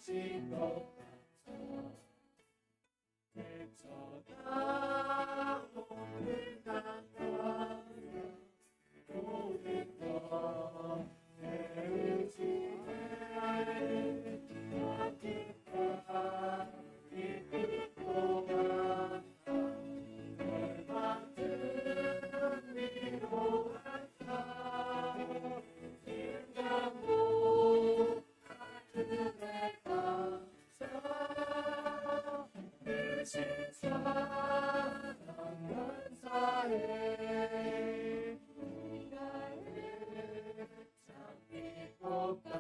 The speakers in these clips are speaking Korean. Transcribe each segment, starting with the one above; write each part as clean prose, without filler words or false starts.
하신 것 같아 내쳐다 오늘 나가 모든 것 내의지에 아끼다 이끌고 가 널 받은 위로하다 인간고 하늘에 감사 늦은 사랑 감사해 나의 장미꽃 감사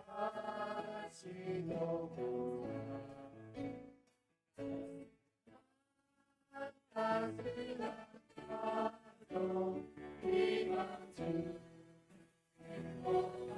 다시 너무 따스하다도 이만큼 행복하다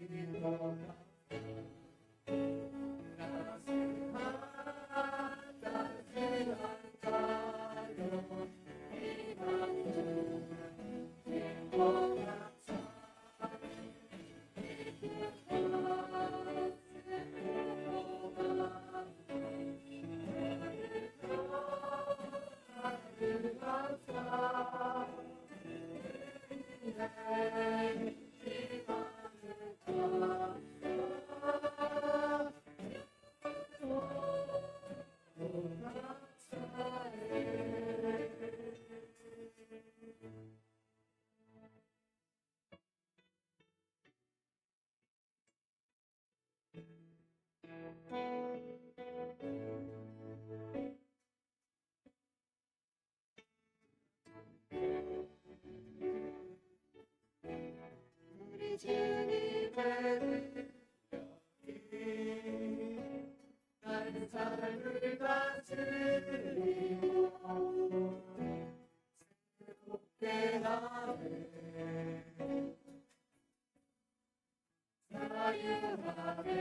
분노가 나를 감사 우리 주님의 나는 삶을 다스리고 새롭게 하네 자유하네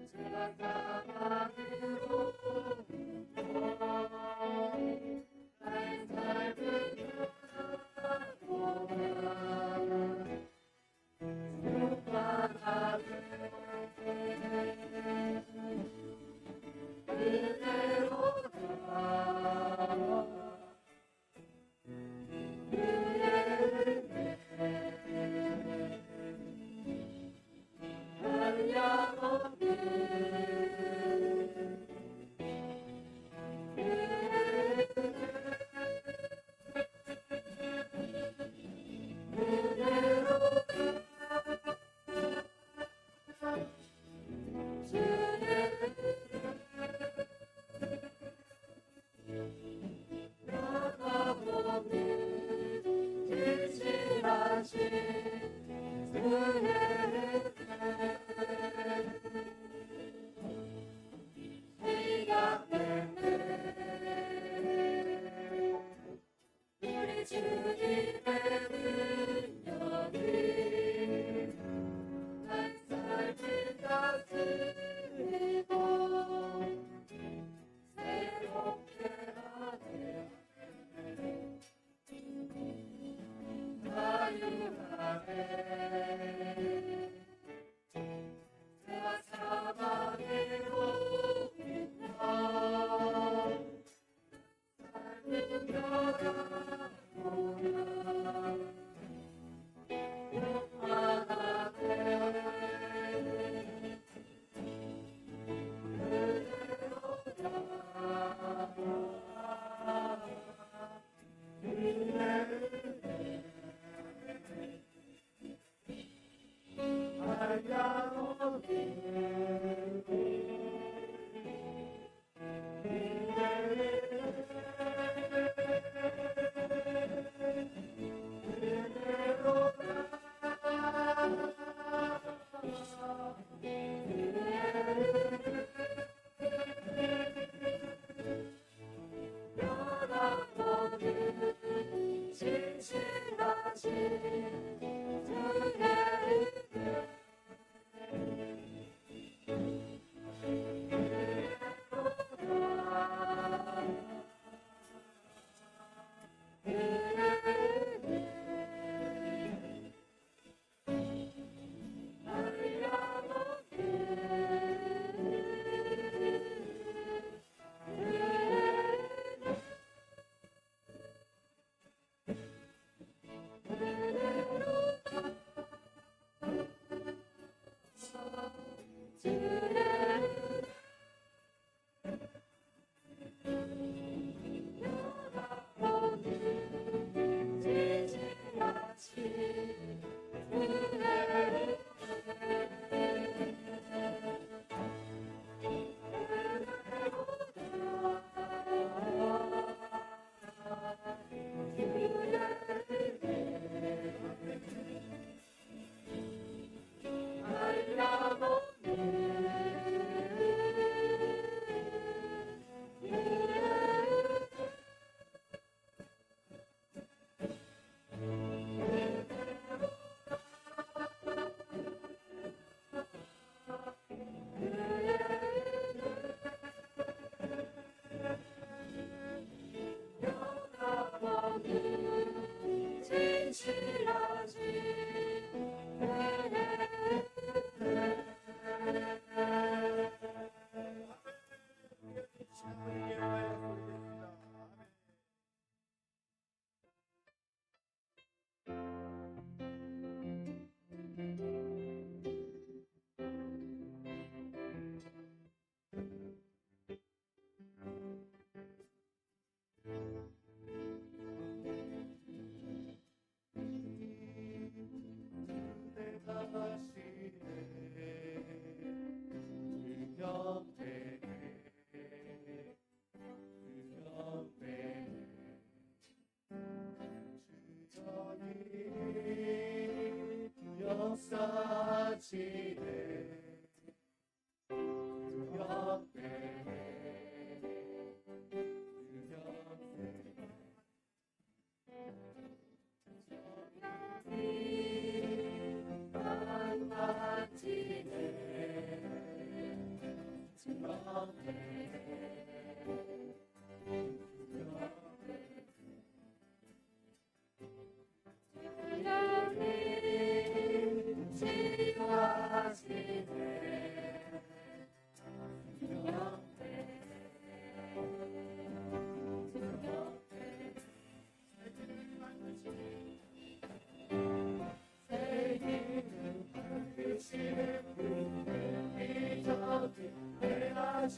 제가 사랑으로 나의 삶을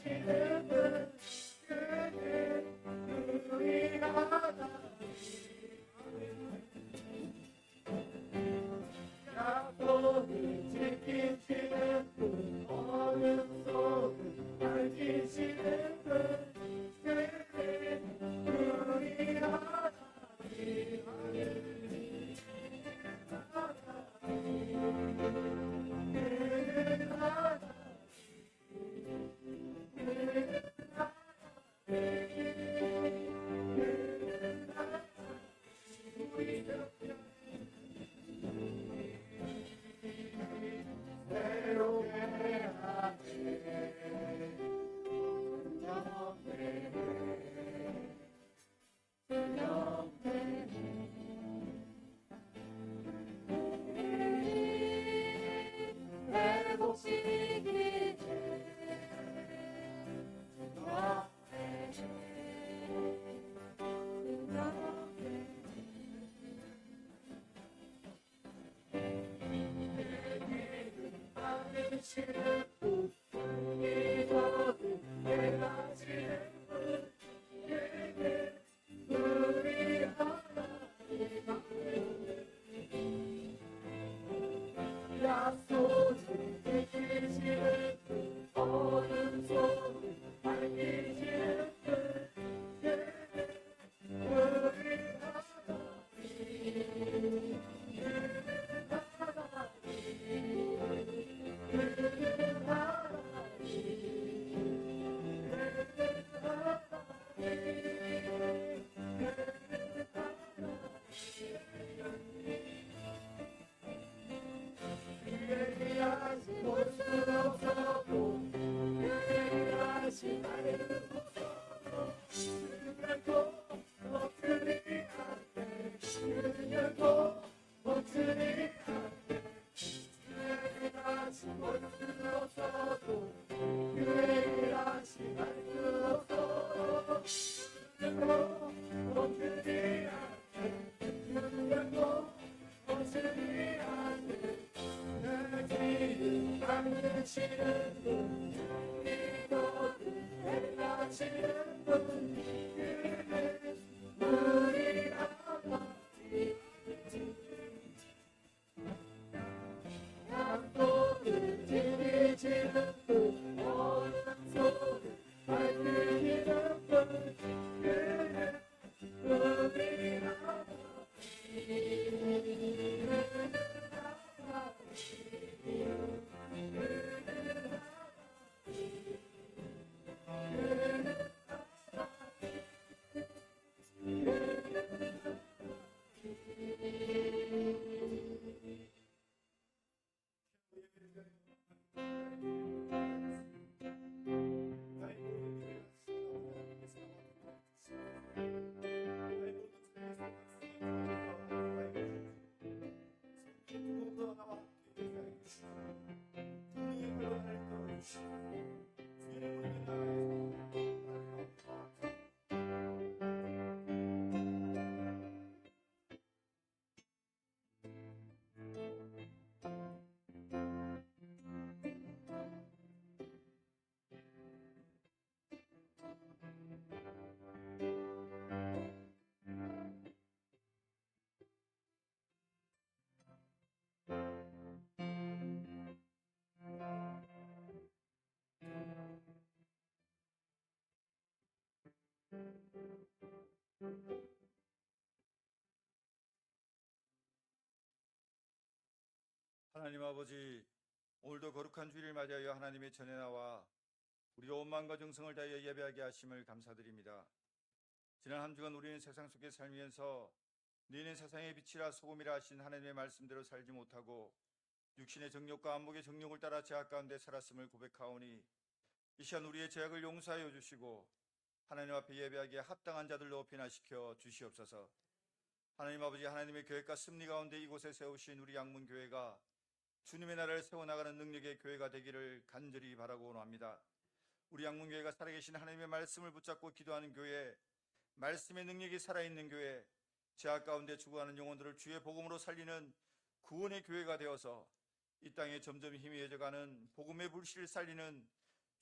행하시는 분 그는 우리 하나님 약속을 지키시는 분 어둠 속을 밝히시는 분 그는 우리 하나님 새롭게 하네 회복시키네 하시는 분 이거는 행하시는 분 그는 우리 하나님 약속을 지키시는 분 어둠 속을 밝히시는 분 그는 우리 하나님 볼수 없어도 하신 나를 없어도 그녀도 못들이 안돼 그녀도 못들이 안돼 하신 볼수 없어도 하신 알수 없어도 그녀도 못들이 안돼 그녀도 못들이 안돼 당신은 분 이거는 행하시는 분 그는 우리 하나님 약속을 지키시는 분 어둠 속을 밝히시는 분 그는 우리 하나님 아버지, 오늘도 거룩한 주일을 맞이하여 하나님의 전에 나와 우리 온 마음과 정성을 다하여 예배하게 하심을 감사드립니다. 지난 한 주간 우리는 세상 속에 살면서 너희는 세상의 빛이라 소금이라 하신 하나님의 말씀대로 살지 못하고 육신의 정욕과 안목의 정욕을 따라 죄악 가운데 살았음을 고백하오니 이 시간 우리의 죄악을 용서하여 주시고 하나님 앞에 예배하기에 합당한 자들로 변화시켜 주시옵소서. 하나님 아버지, 하나님의 계획과 섭리 가운데 이곳에 세우신 우리 양문교회가 주님의 나라를 세워나가는 능력의 교회가 되기를 간절히 바라고 원합니다. 우리 양문교회가 살아계신 하나님의 말씀을 붙잡고 기도하는 교회, 말씀의 능력이 살아있는 교회, 죄악 가운데 죽어가는 영혼들을 주의 복음으로 살리는 구원의 교회가 되어서 이 땅에 점점 희미해져가는 복음의 불씨를 살리는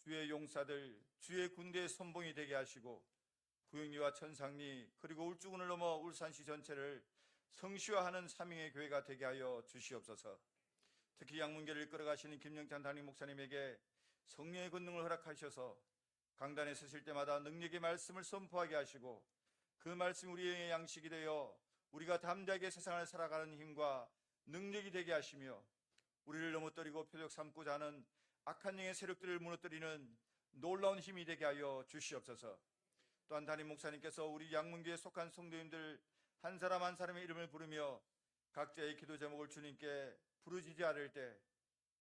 주의 용사들, 주의 군대의 선봉이 되게 하시고 구영리와 천상리 그리고 울주군을 넘어 울산시 전체를 성시화하는 사명의 교회가 되게 하여 주시옵소서. 특히 양문교를 이끌어가시는 김영찬 담임 목사님에게 성령의 권능을 허락하셔서 강단에 서실 때마다 능력의 말씀을 선포하게 하시고 그 말씀이 우리의 양식이 되어 우리가 담대하게 세상을 살아가는 힘과 능력이 되게 하시며 우리를 넘어뜨리고 표적 삼고자 하는 악한 영의 세력들을 무너뜨리는 놀라운 힘이 되게 하여 주시옵소서. 또한 담임 목사님께서 우리 양문교에 속한 성도님들 한 사람 한 사람의 이름을 부르며 각자의 기도 제목을 주님께 부르짖지 않을 때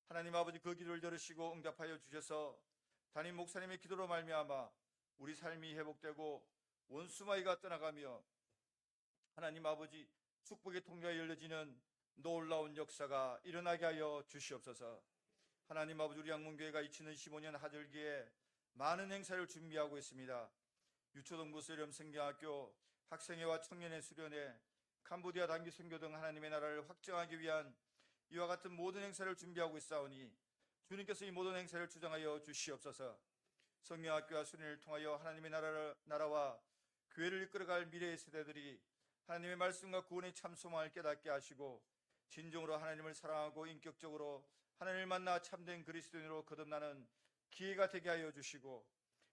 하나님 아버지 그 기도를 들으시고 응답하여 주셔서 담임 목사님의 기도로 말미암아 우리 삶이 회복되고 원수마귀가 떠나가며 하나님 아버지 축복의 통로가 열려지는 놀라운 역사가 일어나게 하여 주시옵소서. 하나님 아버지 우리 양문교회가 2015년 하절기에 많은 행사를 준비하고 있습니다. 유초동부 수렴 성경학교 학생회와 청년의 수련회, 캄보디아 단기 선교 등 하나님의 나라를 확정하기 위한 이와 같은 모든 행사를 준비하고 있사오니 주님께서 이 모든 행사를 주장하여 주시옵소서. 성경학교와 수련회를 통하여 하나님의 나라와 교회를 이끌어갈 미래의 세대들이 하나님의 말씀과 구원의 참 소망을 깨닫게 하시고 진정으로 하나님을 사랑하고 인격적으로 하나님을 만나 참된 그리스도인으로 거듭나는 기회가 되게 하여 주시고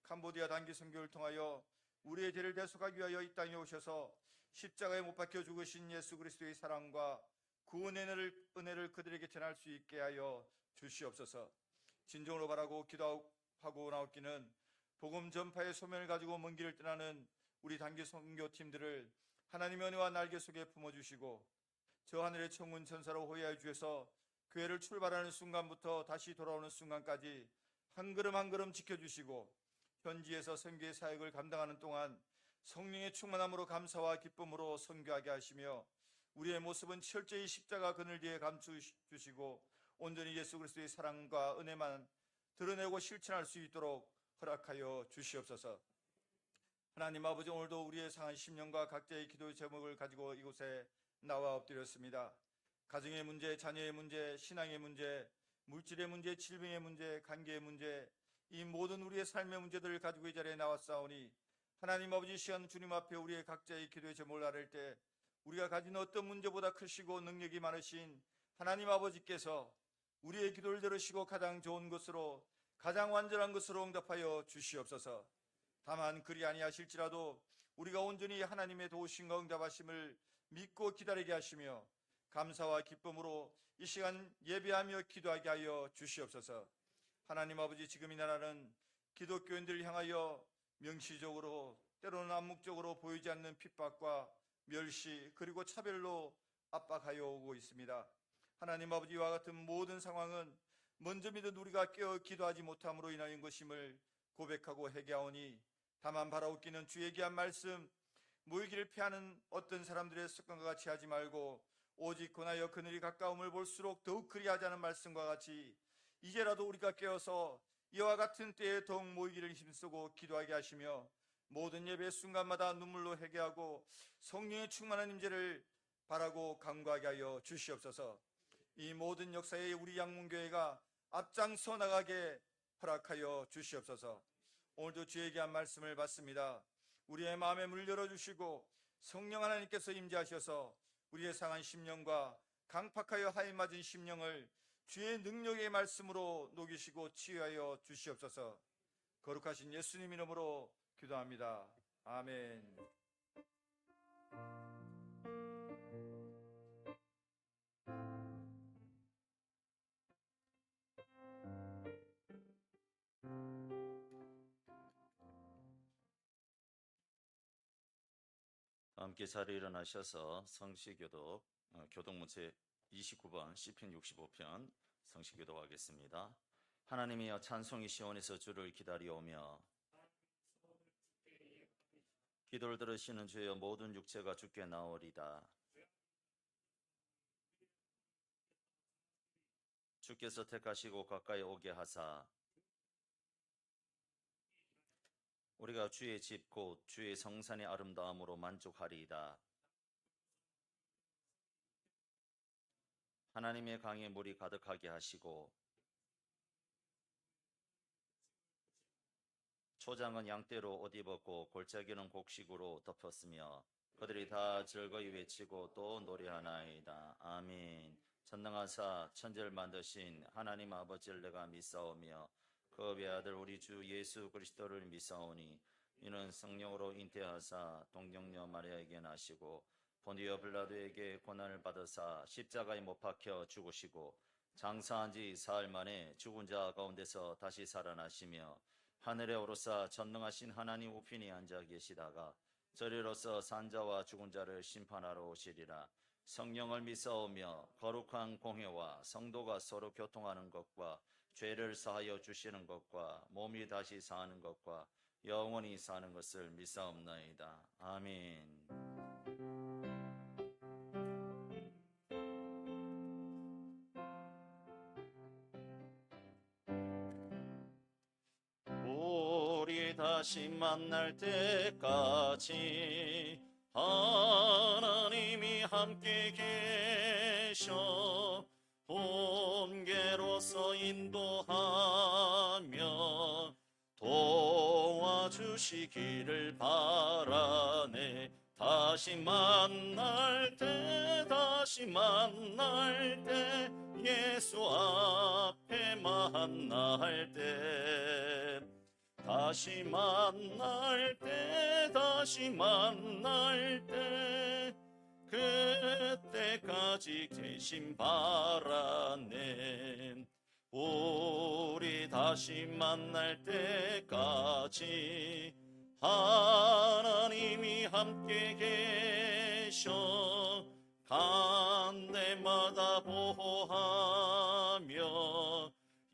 캄보디아 단기 선교를 통하여 우리의 죄를 대속하기 위하여 이 땅에 오셔서 십자가에 못 박혀 죽으신 예수 그리스도의 사랑과 구원의 은혜를 그들에게 전할 수 있게 하여 주시옵소서. 진정으로 바라고 기도하고 나오기는 복음 전파의 소명을 가지고 먼 길을 떠나는 우리 단기 선교팀들을 하나님의 은혜와 날개 속에 품어주시고 저 하늘의 천군 천사로 호위하여 주셔서 교회를 출발하는 순간부터 다시 돌아오는 순간까지 한 걸음 한 걸음 지켜주시고 현지에서 선교의 사역을 감당하는 동안 성령의 충만함으로 감사와 기쁨으로 선교하게 하시며 우리의 모습은 철저히 십자가 그늘 뒤에 감추주시고 온전히 예수 그리스도의 사랑과 은혜만 드러내고 실천할 수 있도록 허락하여 주시옵소서. 하나님 아버지 오늘도 우리의 상한 심령과 각자의 기도의 제목을 가지고 이곳에 나와 엎드렸습니다. 가정의 문제, 자녀의 문제, 신앙의 문제, 물질의 문제, 질병의 문제, 관계의 문제 이 모든 우리의 삶의 문제들을 가지고 이 자리에 나왔사오니 하나님 아버지 시간 주님 앞에 우리의 각자의 기도의 제목을 아뢰 때 우리가 가진 어떤 문제보다 크시고 능력이 많으신 하나님 아버지께서 우리의 기도를 들으시고 가장 좋은 것으로 가장 완전한 것으로 응답하여 주시옵소서. 다만 그리 아니하실지라도 우리가 온전히 하나님의 도우심과 응답하심을 믿고 기다리게 하시며 감사와 기쁨으로 이 시간 예배하며 기도하게 하여 주시옵소서. 하나님 아버지 지금 이 나라는 기독교인들을 향하여 명시적으로 때로는 암묵적으로 보이지 않는 핍박과 멸시 그리고 차별로 압박하여 오고 있습니다. 하나님 아버지 이와 같은 모든 상황은 먼저 믿은 우리가 깨어 기도하지 못함으로 인하인 것임을 고백하고 회개하오니 다만 바라옵기는 주의 귀한 말씀 모이기를 피하는 어떤 사람들의 습관과 같이 하지 말고 오직 권하여 그늘이 가까움을 볼수록 더욱 그리하자는 말씀과 같이 이제라도 우리가 깨어서 이와 같은 때에 더욱 모이기를 힘쓰고 기도하게 하시며 모든 예배 순간마다 눈물로 회개하고 성령의 충만한 임재를 바라고 간구하게 하여 주시옵소서. 이 모든 역사에 우리 양문교회가 앞장서 나가게 허락하여 주시옵소서. 오늘도 주에게 한 말씀을 받습니다. 우리의 마음에 문을 열어주시고 성령 하나님께서 임재하셔서 우리의 상한 심령과 강팍하여 하이 맞은 심령을 주의 능력의 말씀으로 녹이시고 치유하여 주시옵소서. 거룩하신 예수님 이름으로 기도합니다. 아멘. 함께 자리에 일어나셔서 성시교독 교독문제 29번 시편 65편 성시교독하겠습니다. 하나님이여 찬송이 시온에서 주를 기다려오며 기도를 들으시는 주여 모든 육체가 주께 나오리다. 주께서 택하시고 가까이 오게 하사 우리가 주의 집 곧 주의 성산의 아름다움으로 만족하리이다. 하나님의 강에 물이 가득하게 하시고 초장은 양떼로 옷 입었고 골짜기는 곡식으로 덮었으며 그들이 다 즐거이 외치고 또 노래하나이다. 아멘. 전능하사 천지를 만드신 하나님 아버지를 내가 믿사오며 그 외아들 우리 주 예수 그리스도를 믿사오니 이는 성령으로 잉태하사 동정녀 마리아에게 나시고 본디오 빌라도에게 고난을 받으사 십자가에 못 박혀 죽으시고 장사한 지 사흘 만에 죽은 자 가운데서 다시 살아나시며 하늘에 오르사 전능하신 하나님 우편에 앉아 계시다가 저리로서 산자와 죽은 자를 심판하러 오시리라. 성령을 믿사오며 거룩한 공회와 성도가 서로 교통하는 것과 죄를 사하여 주시는 것과 몸이 다시 사는 것과 영원히 사는 것을 믿사옵나이다. 아멘. 우리 다시 만날 때까지 하나님이 함께 계셔 본계로서 인도하며 도와주시기를 바라네. 다시 만날 때 예수 앞에 만날 때 다시 만날 때 그때까지 계심 바라네. 우리 다시 만날 때까지 하나님이 함께 계셔 간 데마다 보호하며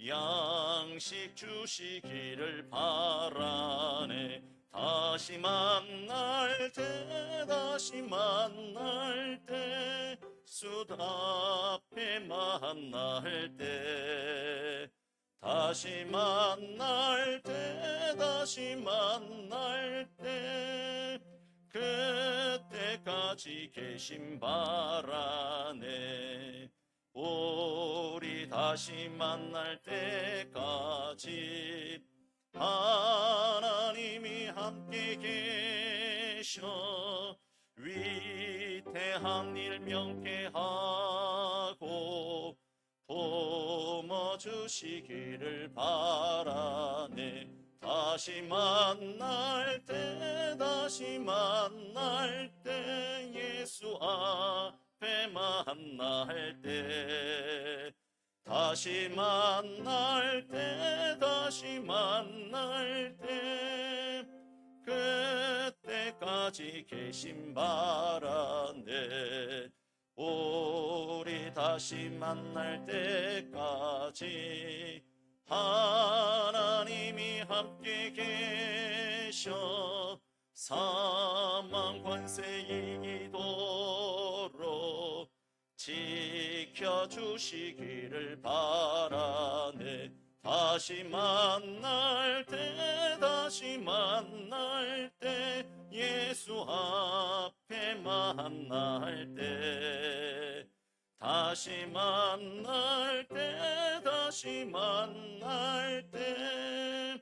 양식 주시기를 바라네. 다시 만날 때 숫 앞에 만날 때 다시 만날 때 그때까지 계심 바라네. 우리 다시 만날 때까지 하나님이 함께 계셔 위대한 일 명쾌하고 도와주시기를 바라네. 다시 만날 때 예수 앞에 만날 때 다시 만날 때 그때까지 계심 바라네. 우리 다시 만날 때까지 하나님이 함께 계셔 사망 관세 이기도록 지켜주시기를 바라네. 다시 만날 때 예수 앞에 만날 때 다시 만날 때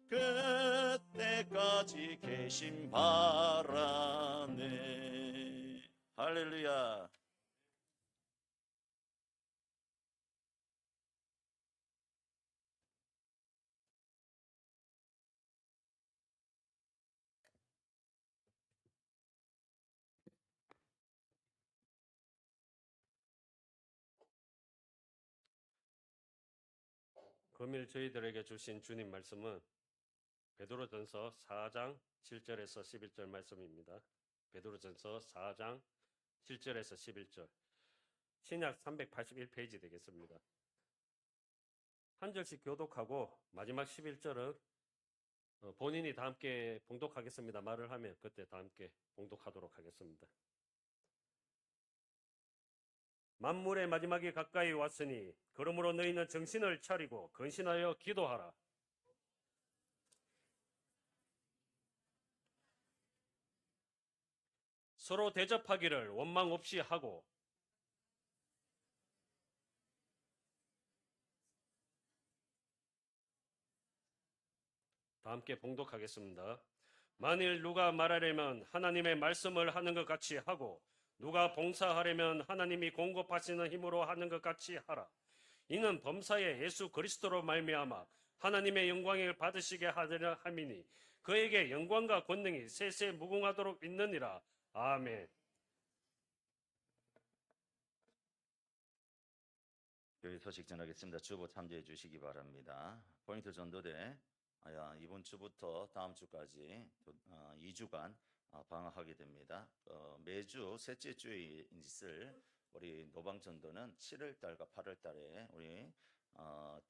그때까지 계심 바라네. 할렐루야. 금일 저희들에게 주신 주님 말씀은 베드로전서 4장 7절에서 11절 말씀입니다. 베드로전서 4장 7절에서 11절 신약 381페이지 되겠습니다. 한 절씩 교독하고 마지막 11절은 본인이 다 함께 봉독하겠습니다 말을 하면 그때 다 함께 봉독하도록 하겠습니다. 만물의 마지막이 가까이 왔으니 그러므로 너희는 정신을 차리고 근신하여 기도하라. 서로 대접하기를 원망 없이 하고 다 함께 봉독하겠습니다. 만일 누가 말하려면 하나님의 말씀을 하는 것 같이 하고 누가 봉사하려면 하나님이 공급하시는 힘으로 하는 것 같이 하라. 이는 범사에 예수 그리스도로 말미암아 하나님의 영광을 받으시게 하리라 함이니 그에게 영광과 권능이 세세 무궁하도록 있느니라. 아멘. 교회 소식 전하겠습니다. 주보 참조해 주시기 바랍니다. 포인트 전도대 이번 주부터 다음 주까지 2주간 방학하게 됩니다. 매주 셋째 주에 있을 우리 노방 전도는 7월 달과 8월 달에 우리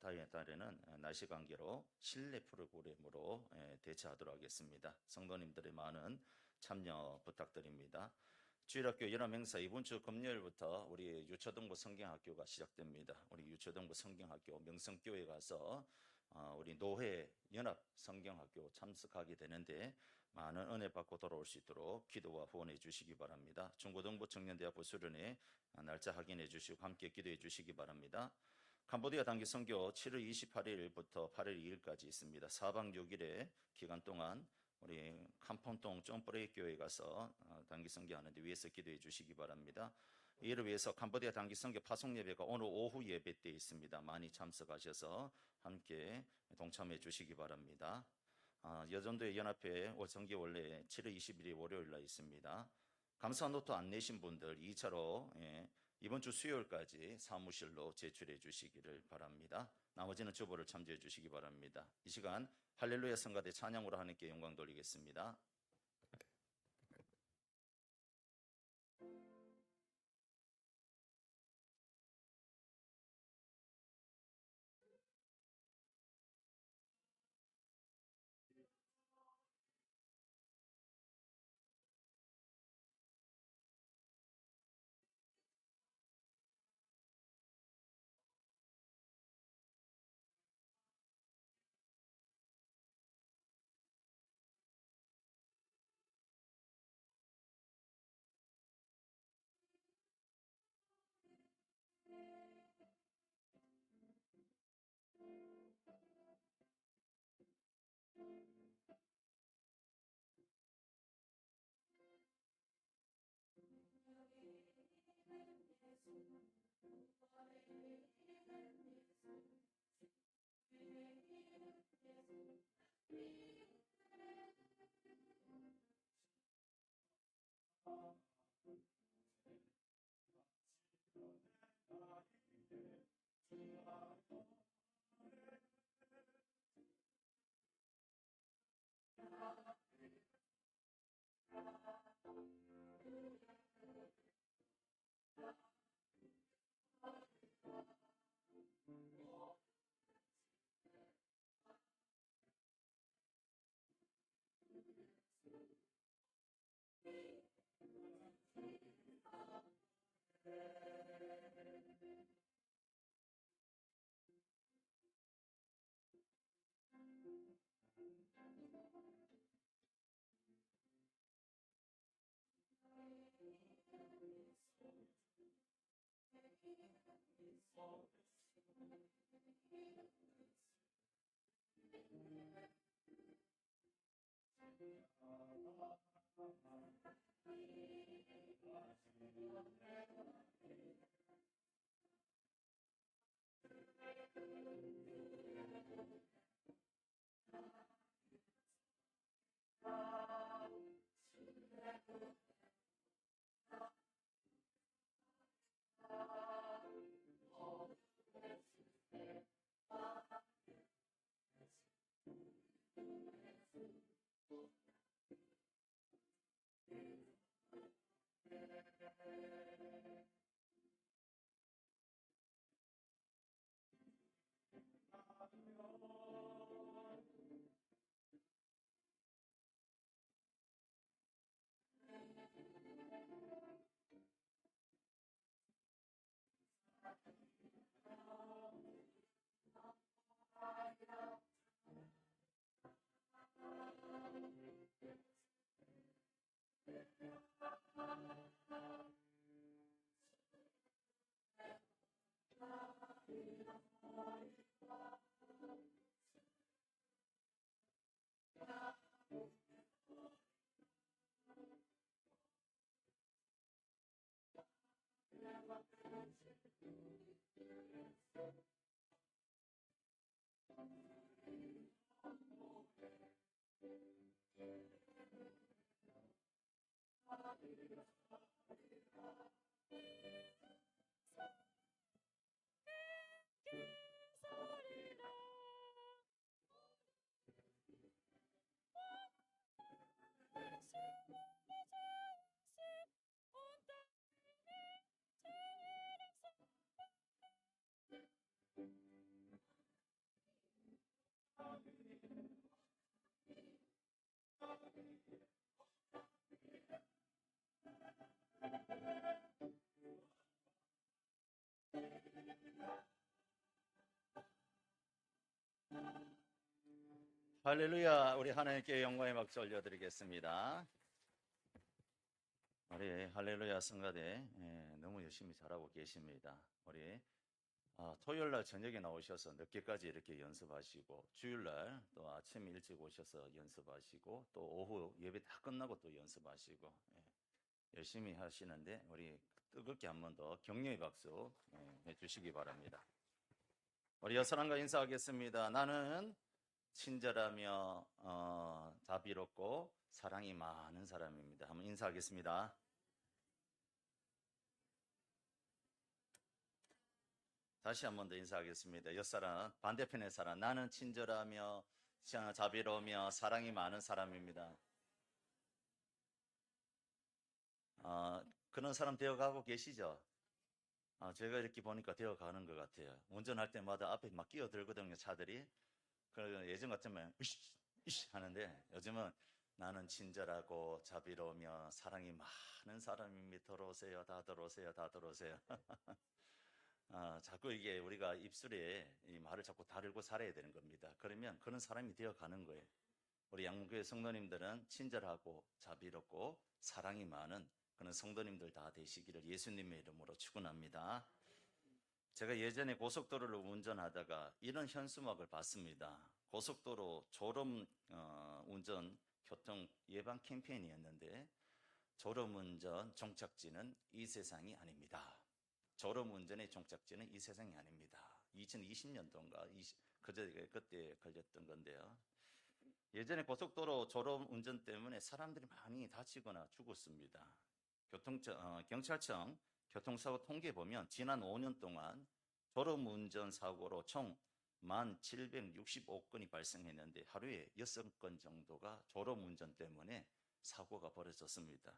다음 달에는 날씨 관계로 실내 프로그램으로 대처하도록 하겠습니다. 성도님들의 많은 참여 부탁드립니다. 주일학교 연합행사 이번 주 금요일부터 우리 유초등부 성경학교가 시작됩니다. 우리 유초등부 성경학교 명성교회 가서 우리 노회 연합 성경학교 참석하게 되는데 많은 은혜 받고 돌아올 수 있도록 기도와 후원해 주시기 바랍니다. 중고등부 청년대학부 수련회 날짜 확인해 주시고 함께 기도해 주시기 바랍니다. 캄보디아 단기 선교 7월 28일부터 8월 2일까지 있습니다. 4박 6일의 기간 동안 우리 캄폰동 점프레이 교회 가서 단기 선교하는데 위해서 기도해 주시기 바랍니다. 이를 위해서 캄보디아 단기 선교 파송 예배가 오늘 오후 예배 때 있습니다. 많이 참석하셔서 함께 동참해 주시기 바랍니다. 여전도의 연합회 월성기 원래 7월 20일이 월요일 날 있습니다. 감사 노트 안 내신 분들 2차로 이번 주 수요일까지 사무실로 제출해 주시기를 바랍니다. 나머지는 주보를 참조해 주시기 바랍니다. 이 시간 할렐루야 성가대 찬양으로 하나님께 영광 돌리겠습니다. 할렐루야. 우리 하나님께 영광의 박수 올려드리겠습니다. 우리 할렐루야 성가대 너무 열심히 잘하고 계십니다. 우리 토요일 날 저녁에 나오셔서 늦게까지 이렇게 연습하시고, 주일 날 또 아침 일찍 오셔서 연습하시고, 또 오후 예배 다 끝나고 또 연습하시고, 열심히 하시는데 우리 뜨겁게 한 번 더 격려의 박수 해주시기 바랍니다. 우리 여사람과 인사하겠습니다. 나는 친절하며 자비롭고 사랑이 많은 사람입니다. 한번 인사하겠습니다. 다시 한 번 더 인사하겠습니다. 옆사람, 반대편의 사람, 나는 친절하며 자비로우며 사랑이 많은 사람입니다. 그런 사람 되어가고 계시죠? 제가 이렇게 보니까 되어가는 것 같아요. 운전할 때마다 앞에 막 끼어들거든요, 차들이. 그래서 예전 같으면 으쌰 하는데, 요즘은 나는 친절하고 자비로우며 사랑이 많은 사람입니다. 들어오세요, 다 들어오세요, 다 들어오세요. 자꾸 이게 우리가 입술에 이 말을 자꾸 다르고 살아야 되는 겁니다. 그러면 그런 사람이 되어가는 거예요. 우리 양문교회 성도님들은 친절하고 자비롭고 사랑이 많은 그런 성도님들 다 되시기를 예수님의 이름으로 축원합니다. 제가 예전에 고속도로를 운전하다가 이런 현수막을 봤습니다. 고속도로 졸음 운전 교통 예방 캠페인이었는데, 졸음운전 종착지는 이 세상이 아닙니다. 졸음운전의 종착지는 이 세상이 아닙니다. 2020년도인가 그때 걸렸던 건데요. 예전에 고속도로 졸음운전 때문에 사람들이 많이 다치거나 죽었습니다. 경찰청 교통사고 통계 보면 지난 5년 동안 졸음운전 사고로 총 1,765건이 발생했는데 하루에 6건 정도가 졸음운전 때문에 사고가 벌어졌습니다.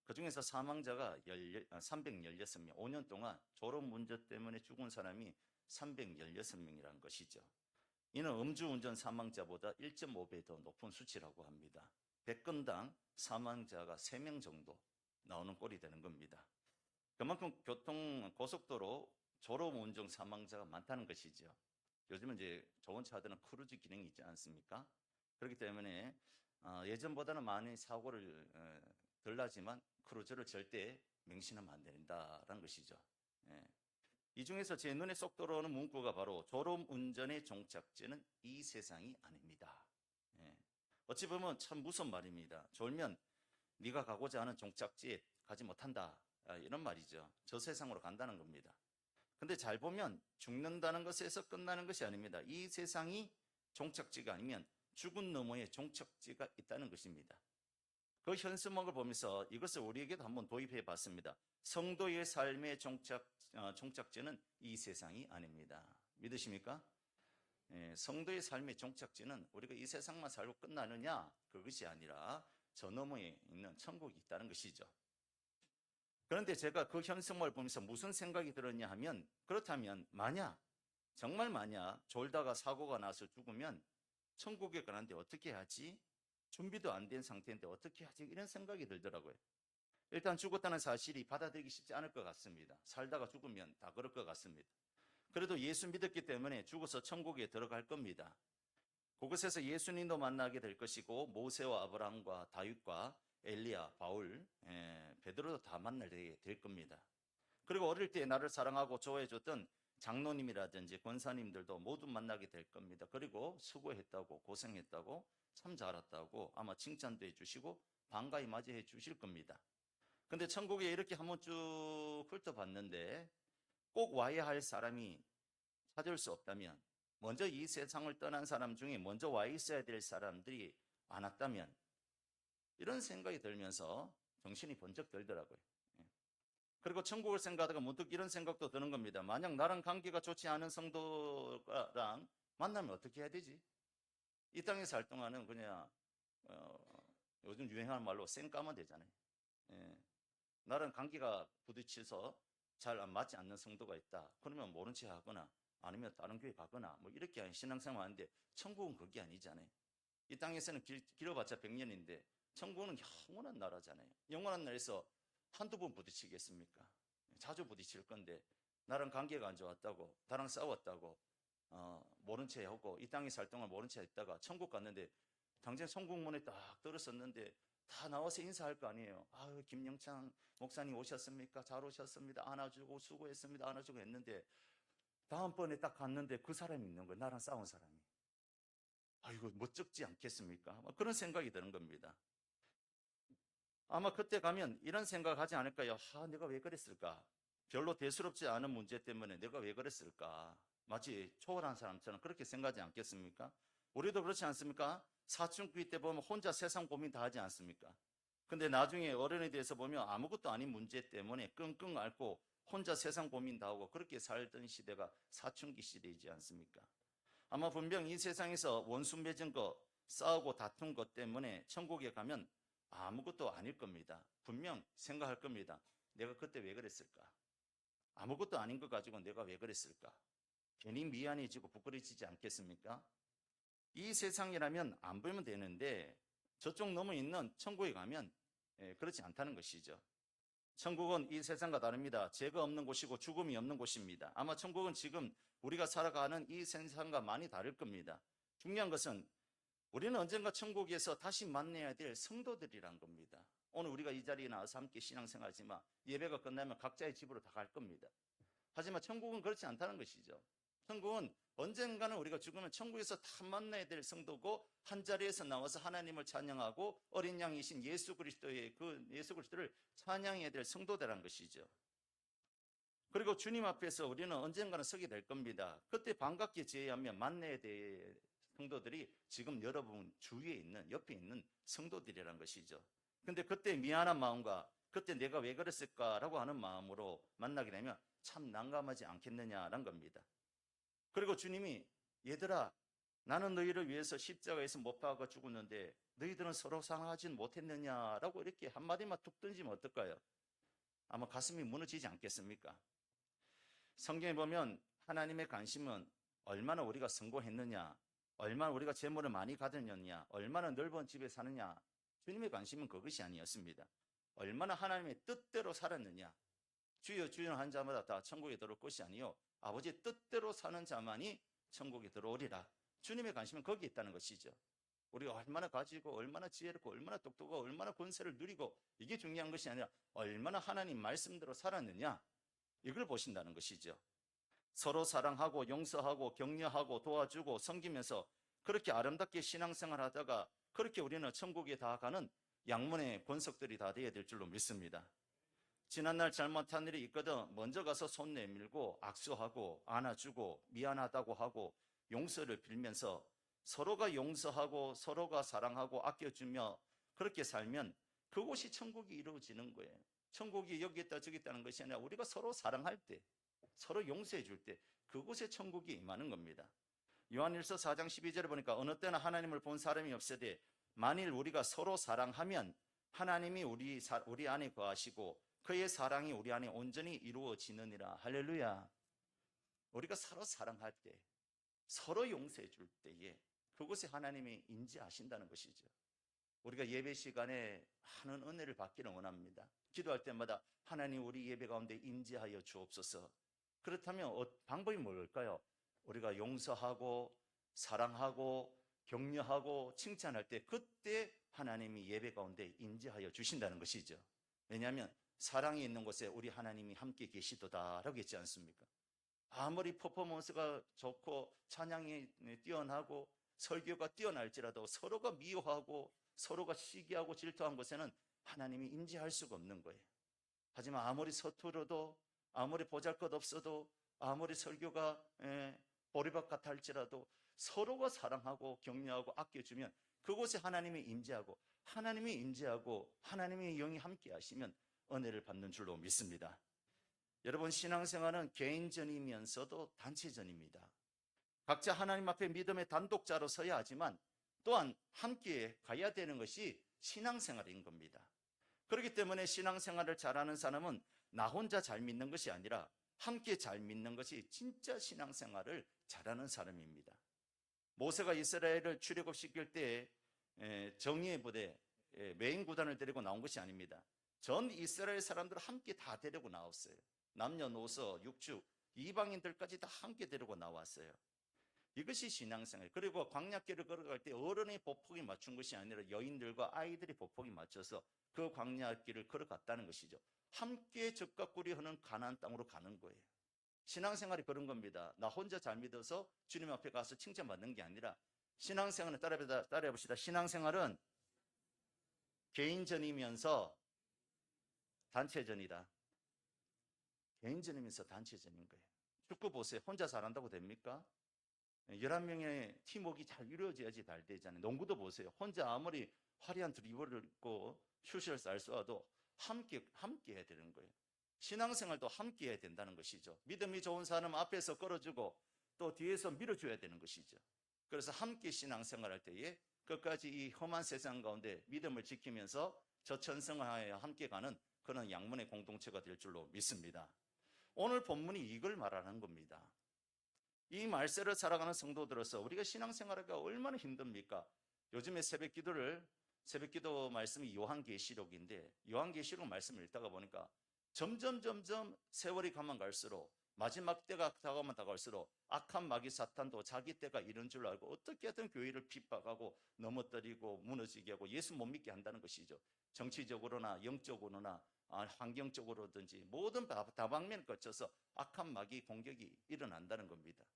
그중에서 사망자가 316명, 5년 동안 졸음운전 때문에 죽은 사람이 316명이라는 것이죠. 이는 음주운전 사망자보다 1.5배 더 높은 수치라고 합니다. 100건당 사망자가 3명 정도 나오는 꼴이 되는 겁니다. 그만큼 고속도로 졸음운전 사망자가 많다는 것이죠. 요즘은 이제 좋은 차들은 크루즈 기능이 있지 않습니까? 그렇기 때문에 예전보다는 많이 사고를 덜 나지만 크루즈를 절대 맹신하면 안 된다는 것이죠. 이 중에서 제 눈에 쏙 들어오는 문구가 바로 졸음운전의 종착지는 이 세상이 아닙니다. 어찌 보면 참 무서운 말입니다. 졸면 네가 가고자 하는 종착지에 가지 못한다, 이런 말이죠. 저 세상으로 간다는 겁니다. 근데 잘 보면 죽는다는 것에서 끝나는 것이 아닙니다. 이 세상이 종착지가 아니면 죽은 너머에 종착지가 있다는 것입니다. 그 현수막을 보면서 이것을 우리에게도 한번 도입해 봤습니다. 성도의 삶의 종착지는 이 세상이 아닙니다. 믿으십니까? 성도의 삶의 종착지는 우리가 이 세상만 살고 끝나느냐, 그것이 아니라 저 너머에 있는 천국이 있다는 것이죠. 그런데 제가 그 현수막을 보면서 무슨 생각이 들었냐 하면, 그렇다면 정말 만약 졸다가 사고가 나서 죽으면 천국에 가는데 어떻게 하지? 준비도 안 된 상태인데 어떻게 하지? 이런 생각이 들더라고요. 일단 죽었다는 사실이 받아들이기 쉽지 않을 것 같습니다. 살다가 죽으면 다 그럴 것 같습니다. 그래도 예수 믿었기 때문에 죽어서 천국에 들어갈 겁니다. 그곳에서 예수님도 만나게 될 것이고, 모세와 아브라함과 다윗과 엘리야, 바울, 베드로도 다 만나게 될 겁니다. 그리고 어릴 때 나를 사랑하고 좋아해줬던 장로님이라든지 권사님들도 모두 만나게 될 겁니다. 그리고 수고했다고, 고생했다고, 참 잘했다고 아마 칭찬도 해주시고 반가이 맞이해 주실 겁니다. 근데 천국에 이렇게 한번 쭉 훑어봤는데 꼭 와야 할 사람이 찾을 수 없다면, 먼저 이 세상을 떠난 사람 중에 먼저 와 있어야 될 사람들이 안 왔다면, 이런 생각이 들면서 정신이 번쩍 들더라고요. 예. 그리고 천국을 생각하다가 문득 이런 생각도 드는 겁니다. 만약 나랑 관계가 좋지 않은 성도랑 만나면 어떻게 해야 되지? 이 땅에 살 동안은 그냥 요즘 유행하는 말로 쌩 까면 되잖아요. 예. 나랑 관계가 부딪혀서 잘 안 맞지 않는 성도가 있다. 그러면 모른 체 하거나 아니면 다른 교회 가거나 뭐 이렇게 하는 신앙생활 하는데, 천국은 그게 아니잖아요. 이 땅에서는 길어봤자 100년인데 천국은 영원한 나라잖아요. 영원한 나라에서 한두 번 부딪히겠습니까? 자주 부딪힐 건데, 나랑 관계가 안 좋았다고, 나랑 싸웠다고 모른 채 하고 이 땅에 살 동안 모른 채 있다가 천국 갔는데 당장 천국문에 딱 들었었는데 다 나와서 인사할 거 아니에요. 아유, 김영창 목사님 오셨습니까? 잘 오셨습니다. 안아주고 수고했습니다. 안아주고 했는데 다음번에 딱 갔는데 그 사람이 있는 거예요. 나랑 싸운 사람이. 아이고, 멋쩍지 않겠습니까? 아마 그런 생각이 드는 겁니다. 아마 그때 가면 이런 생각 하지 않을까요? 내가 왜 그랬을까? 별로 대수롭지 않은 문제 때문에 내가 왜 그랬을까? 마치 초월한 사람처럼 그렇게 생각하지 않겠습니까? 우리도 그렇지 않습니까? 사춘기 때 보면 혼자 세상 고민 다 하지 않습니까? 근데 나중에 어른이 돼서 보면 아무것도 아닌 문제 때문에 끙끙 앓고 혼자 세상 고민 다 하고 그렇게 살던 시대가 사춘기 시대이지 않습니까? 아마 분명 이 세상에서 원수 맺은 거, 싸우고 다툰 것 때문에 천국에 가면 아무것도 아닐 겁니다. 분명 생각할 겁니다. 내가 그때 왜 그랬을까? 아무것도 아닌 것 가지고 내가 왜 그랬을까? 괜히 미안해지고 부끄러지지 않겠습니까? 이 세상이라면 안 보면 되는데 저쪽 넘어 있는 천국에 가면 그렇지 않다는 것이죠. 천국은 이 세상과 다릅니다. 죄가 없는 곳이고 죽음이 없는 곳입니다. 아마 천국은 지금 우리가 살아가는 이 세상과 많이 다를 겁니다. 중요한 것은 우리는 언젠가 천국에서 다시 만나야 될 성도들이란 겁니다. 오늘 우리가 이 자리에 나와서 함께 신앙생활하지만 예배가 끝나면 각자의 집으로 다 갈 겁니다. 하지만 천국은 그렇지 않다는 것이죠. 천국은 언젠가는 우리가 죽으면 천국에서 다 만나야 될 성도고 한 자리에서 나와서 하나님을 찬양하고 어린 양이신 예수 그리스도의 그 예수 그리스도를 찬양해야 될 성도들이란 것이죠. 그리고 주님 앞에서 우리는 언젠가는 서게 될 겁니다. 그때 반갑게 제의하며 만나야 될 성도들이 지금 여러분 주위에 있는 옆에 있는 성도들이란 것이죠. 근데 그때 미안한 마음과 그때 내가 왜 그랬을까라고 하는 마음으로 만나게 되면 참 난감하지 않겠느냐라는 겁니다. 그리고 주님이 얘들아, 나는 너희를 위해서 십자가에서 못 박아 죽었는데 너희들은 서로 사랑하진 못했느냐라고 이렇게 한마디만 툭 던지면 어떨까요? 아마 가슴이 무너지지 않겠습니까? 성경에 보면 하나님의 관심은 얼마나 우리가 성공했느냐, 얼마나 우리가 재물을 많이 가졌느냐, 얼마나 넓은 집에 사느냐, 주님의 관심은 그것이 아니었습니다. 얼마나 하나님의 뜻대로 살았느냐. 주여 주여 한 자마다 다 천국에 들어올 것이 아니요 아버지의 뜻대로 사는 자만이 천국에 들어오리라. 주님의 관심은 거기에 있다는 것이죠. 우리가 얼마나 가지고 얼마나 지혜롭고 얼마나 똑똑하고 얼마나 권세를 누리고 이게 중요한 것이 아니라 얼마나 하나님 말씀대로 살았느냐, 이걸 보신다는 것이죠. 서로 사랑하고 용서하고 격려하고 도와주고 섬기면서 그렇게 아름답게 신앙생활 하다가 그렇게 우리는 천국에 다 가는 양문의 권석들이 다 되어야 될 줄로 믿습니다. 지난날 잘못한 일이 있거든 먼저 가서 손 내밀고 악수하고 안아주고 미안하다고 하고 용서를 빌면서 서로가 용서하고 서로가 사랑하고 아껴주며 그렇게 살면 그곳이 천국이 이루어지는 거예요. 천국이 여기 있다 저기 있다는 것이 아니라 우리가 서로 사랑할 때, 서로 용서해 줄 때 그곳에 천국이 임하는 겁니다. 요한일서 4장 12절에 보니까 어느 때나 하나님을 본 사람이 없으되 만일 우리가 서로 사랑하면 하나님이 우리 안에 거하시고 그의 사랑이 우리 안에 온전히 이루어지느니라. 할렐루야. 우리가 서로 사랑할 때, 서로 용서해 줄 때에 그곳에 하나님이 임재하신다는 것이죠. 우리가 예배 시간에 많은 은혜를 받기를 원합니다. 기도할 때마다 하나님 우리 예배 가운데 임재하여 주옵소서. 그렇다면 방법이 뭘까요? 우리가 용서하고 사랑하고 격려하고 칭찬할 때 그때 하나님이 예배 가운데 임재하여 주신다는 것이죠. 왜냐하면 사랑이 있는 곳에 우리 하나님이 함께 계시도다라고 했지 않습니까? 아무리 퍼포먼스가 좋고 찬양이 뛰어나고 설교가 뛰어날지라도 서로가 미워하고 서로가 시기하고 질투한 곳에는 하나님이 임재할 수가 없는 거예요. 하지만 아무리 서투러도, 아무리 보잘것없어도, 아무리 설교가 보리밥 같아 할지라도 서로가 사랑하고 격려하고 아껴주면 그곳에 하나님이 임재하고, 하나님의 영이 함께 하시면 은혜를 받는 줄로 믿습니다. 여러분, 신앙생활은 개인전이면서도 단체전입니다. 각자 하나님 앞에 믿음의 단독자로 서야 하지만 또한 함께 가야 되는 것이 신앙생활인 겁니다. 그렇기 때문에 신앙생활을 잘하는 사람은 나 혼자 잘 믿는 것이 아니라 함께 잘 믿는 것이 진짜 신앙생활을 잘하는 사람입니다. 모세가 이스라엘을 출애굽시킬 때 정의의 부대, 메인 구단을 데리고 나온 것이 아닙니다. 전 이스라엘 사람들을 함께 다 데리고 나왔어요. 남녀노소, 육축, 이방인들까지 다 함께 데리고 나왔어요. 이것이 신앙생활. 그리고 광야길을 걸어갈 때 어른의 보폭이 맞춘 것이 아니라 여인들과 아이들이 보폭이 맞춰서 그 광야길을 걸어갔다는 것이죠. 함께 적과 꿀이 흐르는 가나안 땅으로 가는 거예요. 신앙생활이 그런 겁니다. 나 혼자 잘 믿어서 주님 앞에 가서 칭찬받는 게 아니라, 신앙생활은 따라해봅시다. 신앙생활은 개인전이면서 단체전이다. 개인전이면서 단체전인 거예요. 축구 보세요. 혼자 잘한다고 됩니까? 11명의 팀워크가 잘 이루어져야지 잘 되잖아요. 농구도 보세요. 혼자 아무리 화려한 드리블을 있고 슛을 잘 쏘아도 함께 해야 되는 거예요. 신앙생활도 함께 해야 된다는 것이죠. 믿음이 좋은 사람 앞에서 끌어주고 또 뒤에서 밀어줘야 되는 것이죠. 그래서 함께 신앙생활할 때에 끝까지 이 험한 세상 가운데 믿음을 지키면서 저천성하에 함께 가는 그런 양문의 공동체가 될 줄로 믿습니다. 오늘 본문이 이걸 말하는 겁니다. 이 말세를 살아가는 성도들로서 우리가 신앙생활하기가 얼마나 힘듭니까? 요즘에 새벽기도 말씀이 요한계시록인데, 요한계시록 말씀을 읽다가 보니까 점점 세월이 가면 갈수록, 마지막 때가 다가오면 다가올수록 악한 마귀 사탄도 자기 때가 이른 줄 알고 어떻게든 교회를 핍박하고 넘어뜨리고 무너지게 하고 예수 못 믿게 한다는 것이죠. 정치적으로나 영적으로나 환경적으로든지 모든 다방면을 거쳐서 악한 마귀 공격이 일어난다는 겁니다.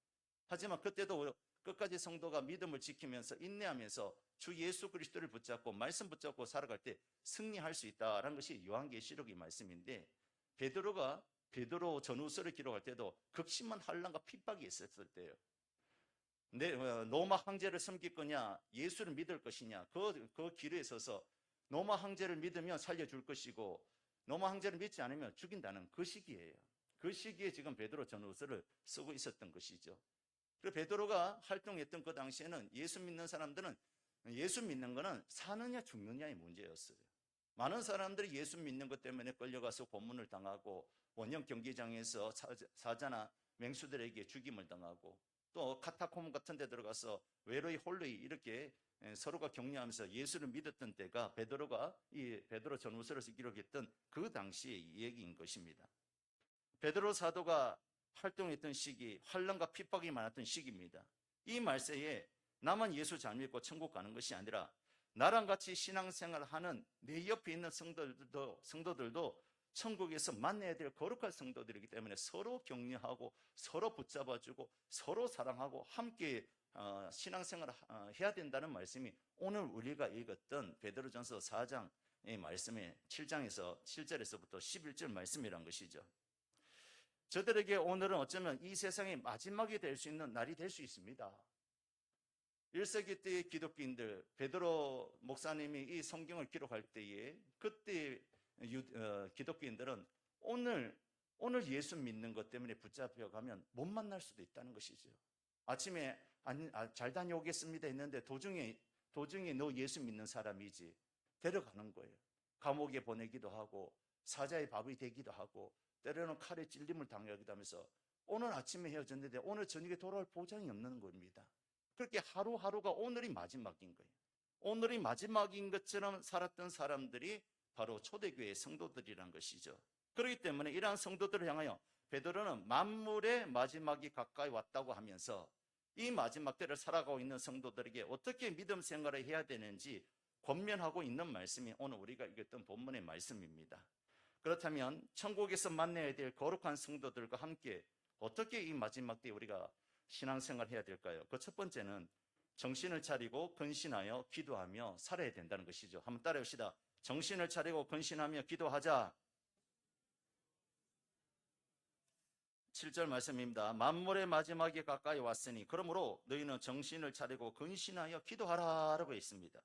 하지만 그때도 끝까지 성도가 믿음을 지키면서 인내하면서 주 예수 그리스도를 붙잡고 말씀 붙잡고 살아갈 때 승리할 수 있다는 것이 요한계시록의 말씀인데, 베드로 전후서를 기록할 때도 극심한 환난과 핍박이 있었을 때예요. 로마 황제를 섬길 거냐, 예수를 믿을 것이냐, 그 길에 서서 로마 황제를 믿으면 살려줄 것이고 로마 황제를 믿지 않으면 죽인다는 그 시기예요. 그 시기에 지금 베드로 전후서를 쓰고 있었던 것이죠. 그리고 베드로가 활동했던 그 당시에는 예수 믿는 사람들은, 예수 믿는 거는 사느냐 죽느냐의 문제였어요. 많은 사람들이 예수 믿는 것 때문에 끌려가서 고문을 당하고 원형 경기장에서 사자나 맹수들에게 죽임을 당하고 또 카타콤 같은 데 들어가서 외로이 홀로이 이렇게 서로가 격려하면서 예수를 믿었던 때가 이 베드로 전후서를 기록했던 그 당시의 얘기인 것입니다. 베드로 사도가 활동했던 시기, 환난과 핍박이 많았던 시기입니다. 이 말세에 나만 예수 잘 믿고 천국 가는 것이 아니라 나랑 같이 신앙생활을 하는 내 옆에 있는 성도들도 천국에서 만나야 될 거룩한 성도들이기 때문에 서로 격려하고 서로 붙잡아주고 서로 사랑하고 함께 신앙생활을 해야 된다는 말씀이 오늘 우리가 읽었던 베드로전서 4장의 말씀의 7절에서부터 11절 말씀이란 것이죠. 저들에게 오늘은 어쩌면 이 세상의 마지막이 될 수 있는 날이 될 수 있습니다. 1세기 때의 기독교인들, 베드로 목사님이 이 성경을 기록할 때에 그때 기독교인들은 오늘 예수 믿는 것 때문에 붙잡혀가면 못 만날 수도 있다는 것이죠. 아침에 잘 다녀오겠습니다 했는데 도중에 너 예수 믿는 사람이지 데려가는 거예요. 감옥에 보내기도 하고 사자의 밥이 되기도 하고 때로는 칼에 찔림을 당하기도 하면서 오늘 아침에 헤어졌는데 오늘 저녁에 돌아올 보장이 없는 겁니다. 그렇게 하루하루가 오늘이 마지막인 거예요. 오늘이 마지막인 것처럼 살았던 사람들이 바로 초대교회의 성도들이란 것이죠. 그렇기 때문에 이러한 성도들을 향하여 베드로는 만물의 마지막이 가까이 왔다고 하면서 이 마지막 때를 살아가고 있는 성도들에게 어떻게 믿음 생활을 해야 되는지 권면하고 있는 말씀이 오늘 우리가 읽었던 본문의 말씀입니다. 그렇다면 천국에서 만나야 될 거룩한 성도들과 함께 어떻게 이 마지막 때 우리가 신앙생활을 해야 될까요? 그 첫 번째는 정신을 차리고 근신하여 기도하며 살아야 된다는 것이죠. 한번 따라해봅시다. 정신을 차리고 근신하며 기도하자. 7절 말씀입니다. 만물의 마지막이 가까이 왔으니 그러므로 너희는 정신을 차리고 근신하여 기도하라라고 있습니다.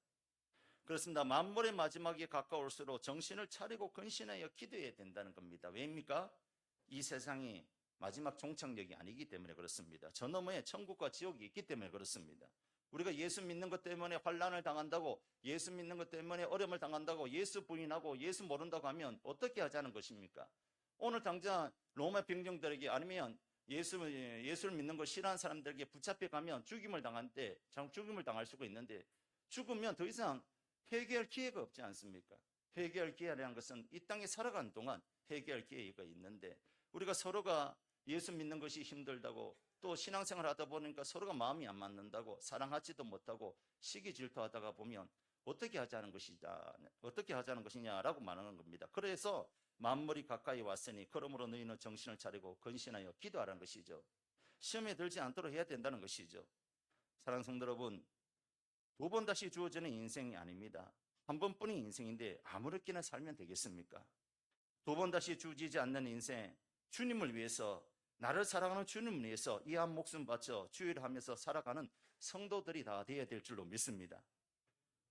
그렇습니다. 만물의 마지막이 가까울수록 정신을 차리고 근신하여 기도해야 된다는 겁니다. 왜입니까? 이 세상이 마지막 종착역이 아니기 때문에 그렇습니다. 저 너머에 천국과 지옥이 있기 때문에 그렇습니다. 우리가 예수 믿는 것 때문에 환난을 당한다고, 예수 믿는 것 때문에 어려움을 당한다고, 예수 부인하고 예수 모른다고 하면 어떻게 하자는 것입니까? 오늘 당장 로마 병정들에게 아니면 예수를 믿는 걸 싫어하는 사람들에게 붙잡혀 가면 죽임을 당할 수가 있는데, 죽으면 더 이상 회개할 기회가 없지 않습니까? 회개할 기회라는 것은 이 땅에 살아가는 동안 회개할 기회가 있는데, 우리가 서로가 예수 믿는 것이 힘들다고, 또 신앙생활 하다 보니까 서로가 마음이 안 맞는다고, 사랑하지도 못하고 시기 질투하다가 보면 어떻게 하자는 것이냐라고 말하는 겁니다. 그래서 만물이 가까이 왔으니 그러므로 너희는 정신을 차리고 근신하여 기도하라는 것이죠. 시험에 들지 않도록 해야 된다는 것이죠. 사랑하는 성도 여러분, 두 번 다시 주어지는 인생이 아닙니다. 한 번뿐인 인생인데 아무렇게나 살면 되겠습니까? 두 번 다시 주어지지 않는 인생, 주님을 위해서, 나를 사랑하는 주님을 위해서 이 한 목숨 바쳐 주의를 하면서 살아가는 성도들이 다 되어야 될 줄로 믿습니다.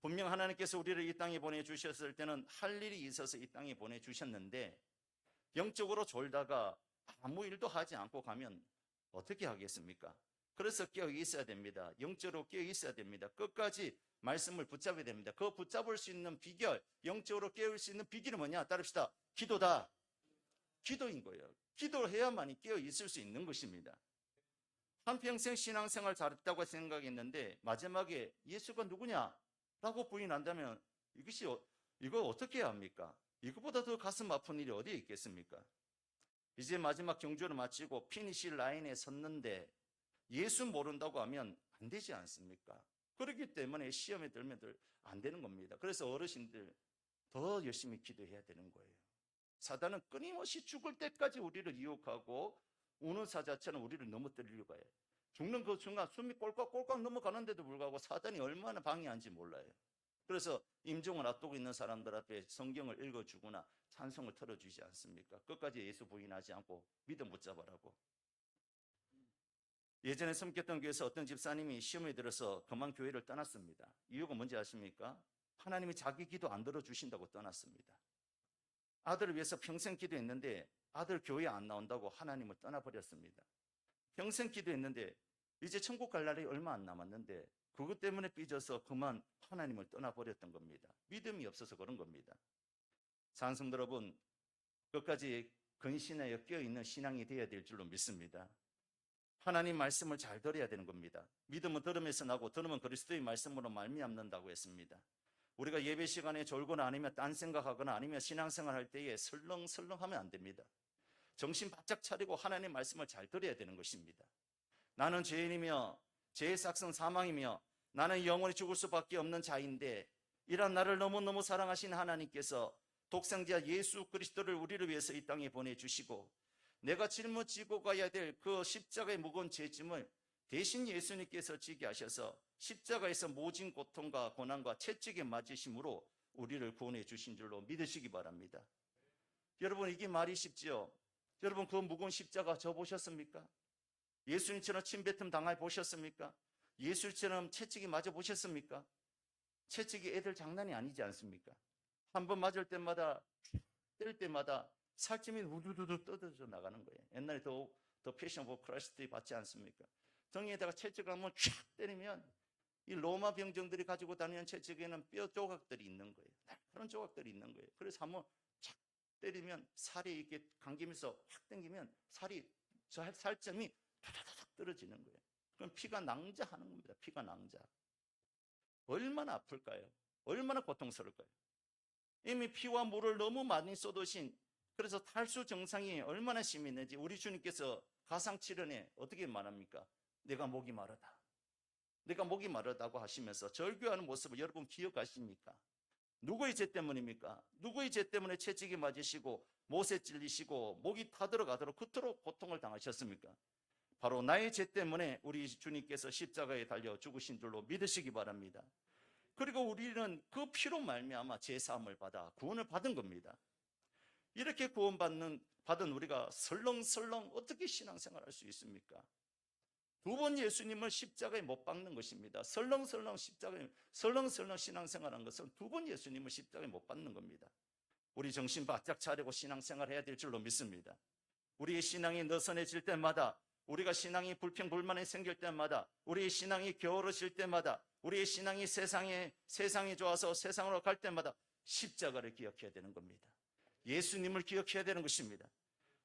분명 하나님께서 우리를 이 땅에 보내주셨을 때는 할 일이 있어서 이 땅에 보내주셨는데, 영적으로 졸다가 아무 일도 하지 않고 가면 어떻게 하겠습니까? 그래서 깨어 있어야 됩니다. 영적으로 깨어 있어야 됩니다. 끝까지 말씀을 붙잡아야 됩니다. 그 붙잡을 수 있는 비결, 영적으로 깨울 수 있는 비결은 뭐냐? 따릅시다. 기도다. 기도인 거예요. 기도를 해야만이 깨어 있을 수 있는 것입니다. 한평생 신앙생활 잘했다고 생각했는데 마지막에 예수가 누구냐? 라고 부인한다면 이거 어떻게 해야 합니까? 이거보다 더 가슴 아픈 일이 어디에 있겠습니까? 이제 마지막 경주를 마치고 피니시 라인에 섰는데 예수 모른다고 하면 안 되지 않습니까? 그렇기 때문에 시험에 들면 안 되는 겁니다. 그래서 어르신들 더 열심히 기도해야 되는 거예요. 사단은 끊임없이 죽을 때까지 우리를 유혹하고 우는 사자처럼 우리를 넘어뜨리려고 해요. 죽는 그 순간 숨이 꼴깍꼴깍 넘어가는데도 불구하고 사단이 얼마나 방해하는지 몰라요. 그래서 임종을 앞두고 있는 사람들 앞에 성경을 읽어주거나 찬송을 틀어주지 않습니까? 끝까지 예수 부인하지 않고 믿음 붙잡아라고. 예전에 섬겼던 교회에서 어떤 집사님이 시험에 들어서 그만 교회를 떠났습니다. 이유가 뭔지 아십니까? 하나님이 자기 기도 안 들어주신다고 떠났습니다. 아들을 위해서 평생 기도했는데 아들 교회 안 나온다고 하나님을 떠나버렸습니다. 평생 기도했는데 이제 천국 갈 날이 얼마 안 남았는데 그것 때문에 삐져서 그만 하나님을 떠나버렸던 겁니다. 믿음이 없어서 그런 겁니다. 사랑하는 성도 여러분, 끝까지 근신하여 깨어있는 신앙이 되어야 될 줄로 믿습니다. 하나님 말씀을 잘 들어야 되는 겁니다. 믿음은 들음에서 나고 들으면 그리스도의 말씀으로 말미암는다고 했습니다. 우리가 예배 시간에 졸거나 아니면 딴 생각하거나 아니면 신앙생활 할 때에 설렁설렁하면 안 됩니다. 정신 바짝 차리고 하나님의 말씀을 잘 들어야 되는 것입니다. 나는 죄인이며 죄의 삭은 사망이며 나는 영원히 죽을 수밖에 없는 자인데, 이런 나를 너무너무 사랑하신 하나님께서 독생자 예수 그리스도를 우리를 위해서 이 땅에 보내주시고 내가 짊어지고 가야 될 그 십자가의 무거운 죄짐을 대신 예수님께서 지게 하셔서 십자가에서 모진 고통과 고난과 채찍에 맞으심으로 우리를 구원해 주신 줄로 믿으시기 바랍니다. 여러분, 이게 말이 쉽지요? 여러분, 그 무거운 십자가 져 보셨습니까? 예수님처럼 침뱉음 당해 보셨습니까? 예수님처럼 채찍이 맞아 보셨습니까? 채찍이 애들 장난이 아니지 않습니까? 한 번 맞을 때마다, 때릴 때마다 살점이 우두두두 뜯어져 나가는 거예요. 옛날에 더 패션 오브 크라이스트 받지 않습니까? 등에다가 채찍을 한번 촥 때리면 이 로마 병정들이 가지고 다니는 채찍에는 뼈 조각들이 있는 거예요. 그런 조각들이 있는 거예요. 그래서 한번 촥 때리면 살이 이렇게 감기면서 확 당기면 살점이 다다닥 떨어지는 거예요. 그럼 피가 낭자하는 겁니다. 피가 낭자. 얼마나 아플까요? 얼마나 고통스러울까요? 이미 피와 물을 너무 많이 쏟으신, 그래서 탈수 증상이 얼마나 심했는지 우리 주님께서 가상칠언에 어떻게 말합니까? 내가 목이 마르다. 내가 목이 마르다고 하시면서 절규하는 모습을 여러분 기억하십니까? 누구의 죄 때문입니까? 누구의 죄 때문에 채찍이 맞으시고 못에 찔리시고 목이 타들어가도록 그토록 고통을 당하셨습니까? 바로 나의 죄 때문에 우리 주님께서 십자가에 달려 죽으신 줄로 믿으시기 바랍니다. 그리고 우리는 그 피로 말미암아 죄 사함을 받아 구원을 받은 겁니다. 이렇게 받은 우리가 설렁설렁 어떻게 신앙생활할 수 있습니까? 두 번 예수님을 십자가에 못 박는 것입니다. 설렁설렁 신앙생활한 것은 두 번 예수님을 십자가에 못 박는 겁니다. 우리 정신 바짝 차리고 신앙생활 해야 될 줄로 믿습니다. 우리의 신앙이 느슨해질 때마다, 우리가 신앙이 불평불만이 생길 때마다, 우리의 신앙이 게으르질 때마다, 우리의 신앙이 세상이 좋아서 세상으로 갈 때마다 십자가를 기억해야 되는 겁니다. 예수님을 기억해야 되는 것입니다.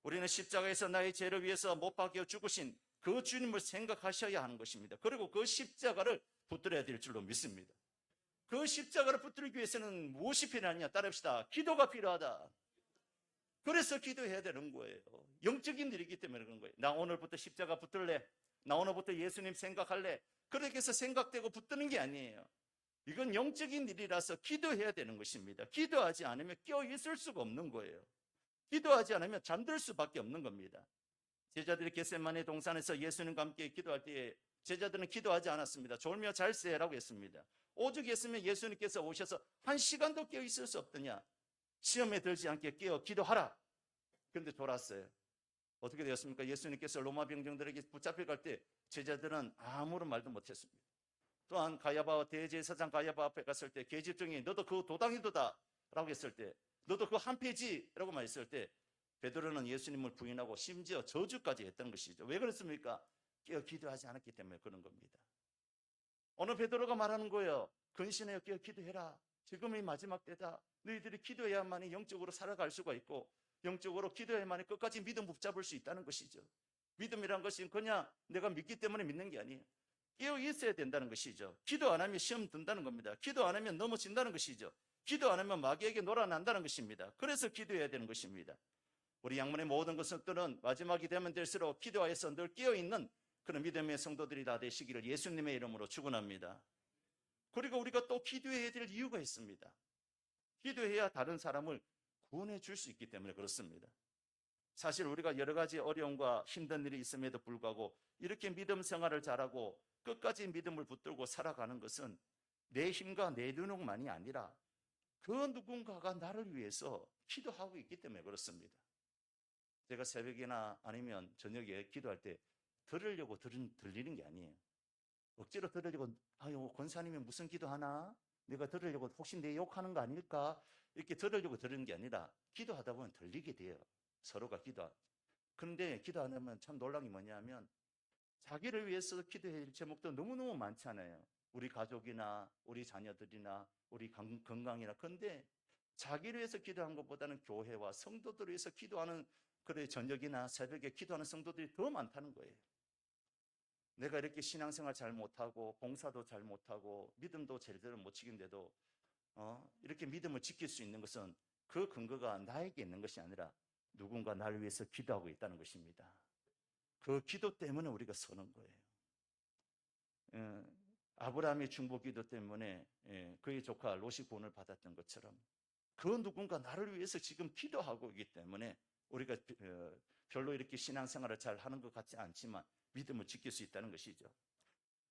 우리는 십자가에서 나의 죄를 위해서 못 박혀 죽으신 그 주님을 생각하셔야 하는 것입니다. 그리고 그 십자가를 붙들어야 될 줄로 믿습니다. 그 십자가를 붙들기 위해서는 무엇이 필요하냐? 따릅시다. 기도가 필요하다. 그래서 기도해야 되는 거예요. 영적인 일이기 때문에 그런 거예요. 나 오늘부터 십자가 붙들래? 나 오늘부터 예수님 생각할래? 그렇게 해서 생각되고 붙드는 게 아니에요. 이건 영적인 일이라서 기도해야 되는 것입니다. 기도하지 않으면 껴있을 수가 없는 거예요. 기도하지 않으면 잠들 수밖에 없는 겁니다. 제자들이 겟세마네 동산에서 예수님과 함께 기도할 때에 제자들은 기도하지 않았습니다. 졸며 잘세라고 했습니다. 오죽 했으면 예수님께서 오셔서 1시간도 껴있을 수 없더냐? 시험에 들지 않게 깨어 기도하라. 그런데 졸았어요. 어떻게 되었습니까? 예수님께서 로마 병정들에게 붙잡혀갈 때 제자들은 아무런 말도 못했습니다. 또한 대제사장 가야바 앞에 갔을 때 계집종이 너도 그 도당이도다 라고 했을 때, 너도 그 한패지라고 말했을 때 베드로는 예수님을 부인하고 심지어 저주까지 했던 것이죠. 왜 그랬습니까? 깨어 기도하지 않았기 때문에 그런 겁니다. 오늘 베드로가 말하는 거예요. 근신하여 깨어 기도해라. 지금이 마지막 때다. 너희들이 기도해야만이 영적으로 살아갈 수가 있고 영적으로 기도해야만이 끝까지 믿음 붙잡을 수 있다는 것이죠. 믿음이란 것은 그냥 내가 믿기 때문에 믿는 게 아니에요. 깨어 있어야 된다는 것이죠. 기도 안 하면 시험 든다는 겁니다. 기도 안 하면 넘어진다는 것이죠. 기도 안 하면 마귀에게 놀아난다는 것입니다. 그래서 기도해야 되는 것입니다. 우리 양문의 모든 것들은 마지막이 되면 될수록 기도하여서 늘 깨어있는 그런 믿음의 성도들이 다 되시기를 예수님의 이름으로 축원합니다. 그리고 우리가 또 기도해야 될 이유가 있습니다. 기도해야 다른 사람을 구원해 줄 수 있기 때문에 그렇습니다. 사실 우리가 여러 가지 어려움과 힘든 일이 있음에도 불구하고 이렇게 믿음 생활을 잘하고 끝까지 믿음을 붙들고 살아가는 것은 내 힘과 내 능력만이 아니라 그 누군가가 나를 위해서 기도하고 있기 때문에 그렇습니다. 제가 새벽이나 아니면 저녁에 기도할 때 들으려고 들리는 게 아니에요. 억지로 들으려고, 아유, 권사님이 무슨 기도하나? 내가 들으려고 혹시 내 욕하는 거 아닐까? 이렇게 들으려고 들은 게 아니라 기도하다 보면 들리게 돼요. 서로가 그런데 기도 안 하면 참 놀란 게 뭐냐면 자기를 위해서 기도해야 할 제목도 너무너무 많잖아요. 우리 가족이나 우리 자녀들이나 우리 건강이나. 그런데 자기를 위해서 기도한 것보다는 교회와 성도들을 위해서 기도하는 그래 저녁이나 새벽에 기도하는 성도들이 더 많다는 거예요. 내가 이렇게 신앙생활 잘 못하고 봉사도 잘 못하고 믿음도 제대로 못 지킨데도 이렇게 믿음을 지킬 수 있는 것은 그 근거가 나에게 있는 것이 아니라 누군가 나를 위해서 기도하고 있다는 것입니다. 그 기도 때문에 우리가 서는 거예요. 아브라함의 중보기도 때문에 그의 조카 롯이 구원을 받았던 것처럼 그 누군가 나를 위해서 지금 기도하고 있기 때문에 우리가 별로 이렇게 신앙생활을 잘 하는 것 같지 않지만 믿음을 지킬 수 있다는 것이죠.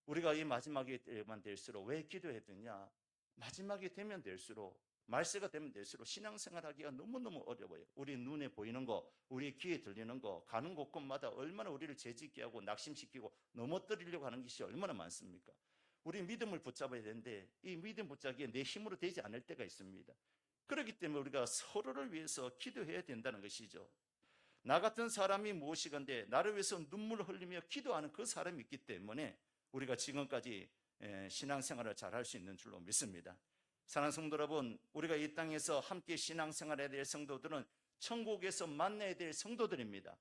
우리가 이 마지막에만 될수록 왜 기도해야 되냐? 마지막이 되면 될수록, 말세가 되면 될수록 신앙생활하기가 너무너무 어려워요. 우리 눈에 보이는 거, 우리 귀에 들리는 거, 가는 곳곳마다 얼마나 우리를 재짓게 하고 낙심시키고 넘어뜨리려고 하는 것이 얼마나 많습니까? 우리 믿음을 붙잡아야 되는데 이 믿음 붙잡기에 내 힘으로 되지 않을 때가 있습니다. 그렇기 때문에 우리가 서로를 위해서 기도해야 된다는 것이죠. 나 같은 사람이 무엇이건데 나를 위해서 눈물을 흘리며 기도하는 그 사람이 있기 때문에 우리가 지금까지 신앙생활을 잘할 수 있는 줄로 믿습니다. 사랑하는 성도 여러분, 우리가 이 땅에서 함께 신앙생활해야 될 성도들은 천국에서 만나야 될 성도들입니다.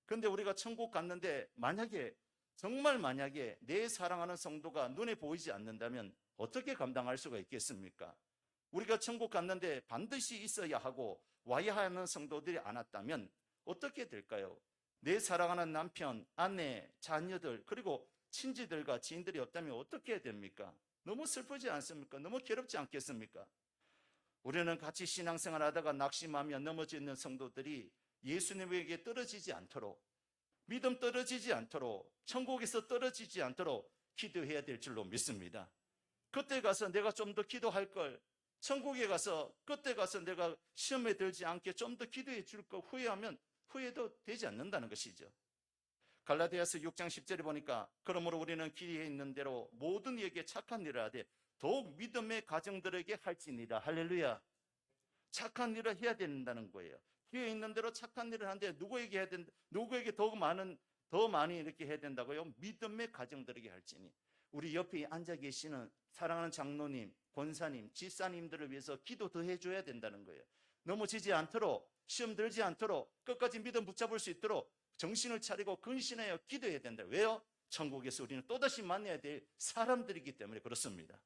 그런데 우리가 천국 갔는데 정말 만약에 내 사랑하는 성도가 눈에 보이지 않는다면 어떻게 감당할 수가 있겠습니까? 우리가 천국 갔는데 반드시 있어야 하고 와야 하는 성도들이 안 왔다면 어떻게 될까요? 내 사랑하는 남편, 아내, 자녀들 그리고 친지들과 지인들이 없다면 어떻게 해야 됩니까? 너무 슬프지 않습니까? 너무 괴롭지 않겠습니까? 우리는 같이 신앙생활 하다가 낙심하며 넘어지는 성도들이 예수님에게 떨어지지 않도록, 믿음 떨어지지 않도록, 천국에서 떨어지지 않도록 기도해야 될 줄로 믿습니다. 그때 가서 내가 좀 더 기도할 걸, 천국에 가서 그때 가서 내가 시험에 들지 않게 좀 더 기도해 줄 거 후회하면 후회도 되지 않는다는 것이죠. 갈라디아서 6장 10절에 보니까 그러므로 우리는 기회에 있는 대로 모든 이에게 착한 일을 하되 더욱 믿음의 가정들에게 할지니라. 할렐루야. 착한 일을 해야 된다는 거예요. 기회에 있는 대로 착한 일을 하는데 누구에게 해야 된다? 누구에게 더 많이 이렇게 해야 된다고요? 믿음의 가정들에게 할지니. 우리 옆에 앉아 계시는 사랑하는 장로님, 권사님, 지사님들을 위해서 기도 더 해줘야 된다는 거예요. 넘어지지 않도록, 시험 들지 않도록, 끝까지 믿음 붙잡을 수 있도록 정신을 차리고 근신하여 기도해야 된다. 왜요? 천국에서 우리는 또다시 만나야 될 사람들이기 때문에 그렇습니다.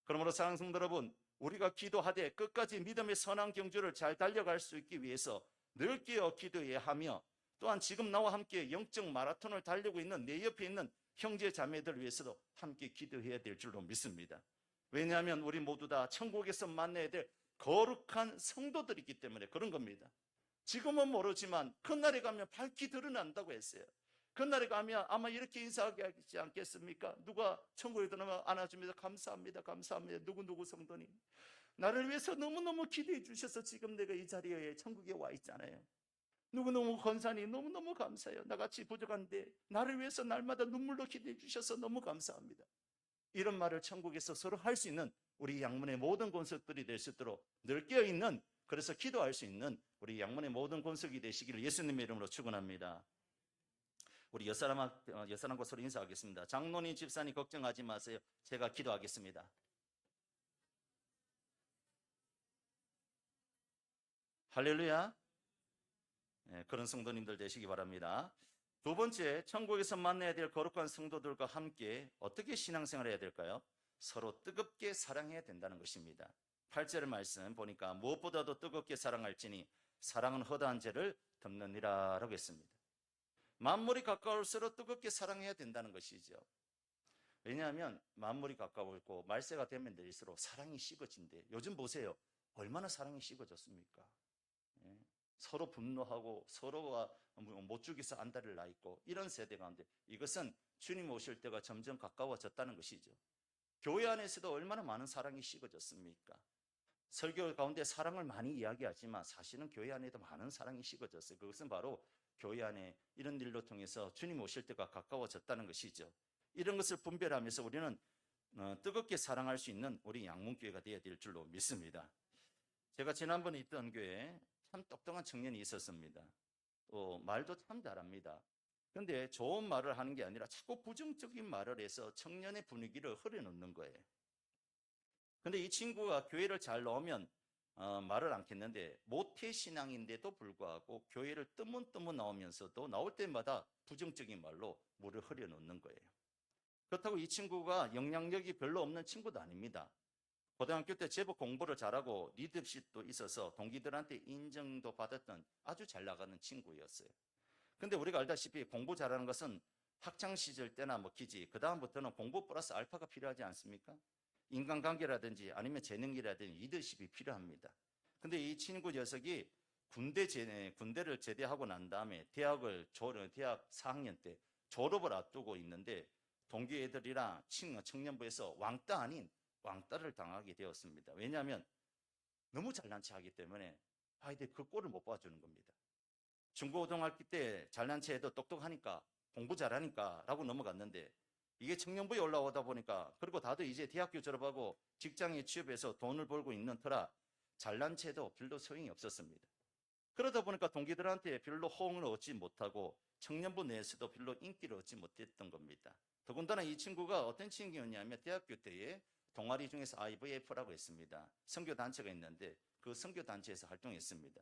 그러므로 사랑하는 성도 여러분, 우리가 기도하되 끝까지 믿음의 선한 경주를 잘 달려갈 수 있기 위해서 늘 깨어 기도해야 하며, 또한 지금 나와 함께 영적 마라톤을 달리고 있는 내 옆에 있는 형제 자매들 위해서도 함께 기도해야 될 줄로 믿습니다. 왜냐하면 우리 모두 다 천국에서 만나야 될 거룩한 성도들이기 때문에 그런 겁니다. 지금은 모르지만 그날에 가면 밝히 드러난다고 했어요. 그날에 가면 아마 이렇게 인사하지 않겠습니까? 누가 천국에 들어가면 안아주면서 감사합니다, 감사합니다. 누구누구 성도님, 나를 위해서 너무너무 기도해 주셔서 지금 내가 이 자리에 천국에 와 있잖아요. 누구누구 권사님 너무너무 감사해요. 나같이 부족한데 나를 위해서 날마다 눈물로 기도해 주셔서 너무 감사합니다. 이런 말을 천국에서 서로 할 수 있는 우리 양문의 모든 권속들이 될 수 있도록 늘 깨어있는, 그래서 기도할 수 있는 우리 양문의 모든 권속이 되시기를 예수님의 이름으로 축원합니다. 우리 옆사람과 서로 인사하겠습니다. 장로님, 집사님 걱정하지 마세요. 제가 기도하겠습니다. 할렐루야. 네, 그런 성도님들 되시기 바랍니다. 두 번째, 천국에서 만나야 될 거룩한 성도들과 함께 어떻게 신앙생활을 해야 될까요? 서로 뜨겁게 사랑해야 된다는 것입니다. 8절 말씀 보니까 무엇보다도 뜨겁게 사랑할지니 사랑은 허다한 죄를 덮느니라 라고 했습니다. 만물이 가까울수록 뜨겁게 사랑해야 된다는 것이죠. 왜냐하면 만물이 가까울고 말세가 되면 될수록 사랑이 식어진대. 요즘 보세요. 얼마나 사랑이 식어졌습니까? 예. 서로 분노하고 서로가 못 죽여서 안달을 나 있고 이런 세대 가운데 이것은 주님 오실 때가 점점 가까워졌다는 것이죠. 교회 안에서도 얼마나 많은 사랑이 식어졌습니까? 설교 가운데 사랑을 많이 이야기하지만 사실은 교회 안에도 많은 사랑이 식어졌어요. 그것은 바로 교회 안에 이런 일로 통해서 주님 오실 때가 가까워졌다는 것이죠. 이런 것을 분별하면서 우리는 뜨겁게 사랑할 수 있는 우리 양문교회가 되어야 될 줄로 믿습니다. 제가 지난번에 있던 교회에 참 똑똑한 청년이 있었습니다. 말도 참 잘합니다. 그런데 좋은 말을 하는 게 아니라 자꾸 부정적인 말을 해서 청년의 분위기를 흐려놓는 거예요. 근데 이 친구가 교회를 잘 나오면 말을 않겠는데 모태신앙인데도 불구하고 교회를 뜨문뜨문 나오면서도 나올 때마다 부정적인 말로 물을 흐려놓는 거예요. 그렇다고 이 친구가 영향력이 별로 없는 친구도 아닙니다. 고등학교 때 제법 공부를 잘하고 리더십도 있어서 동기들한테 인정도 받았던 아주 잘 나가는 친구였어요. 근데 우리가 알다시피 공부 잘하는 것은 학창시절 때나 먹히지 그 다음부터는 공부 플러스 알파가 필요하지 않습니까? 인간관계라든지 아니면 재능이라든지 리더십이 필요합니다. 근데 이 친구 녀석이 군대를 제대하고 난 다음에 대학 4학년 때 졸업을 앞두고 있는데 동기 애들이랑 청년부에서 왕따 아닌 왕따를 당하게 되었습니다. 왜냐하면 너무 잘난 체 하기 때문에 아이들 그 꼴을 못 봐주는 겁니다. 중고등학교 때 잘난 체 해도 똑똑하니까 공부 잘하니까 라고 넘어갔는데 이게 청년부에 올라오다 보니까, 그리고 다들 이제 대학교 졸업하고 직장에 취업해서 돈을 벌고 있는 터라 잘난 체도 별로 소용이 없었습니다. 그러다 보니까 동기들한테 별로 호응을 얻지 못하고 청년부 내에서도 별로 인기를 얻지 못했던 겁니다. 더군다나 이 친구가 어떤 친구였냐면 대학교 때에 동아리 중에서 IVF라고 했습니다. 선교단체가 있는데 그 선교단체에서 활동했습니다.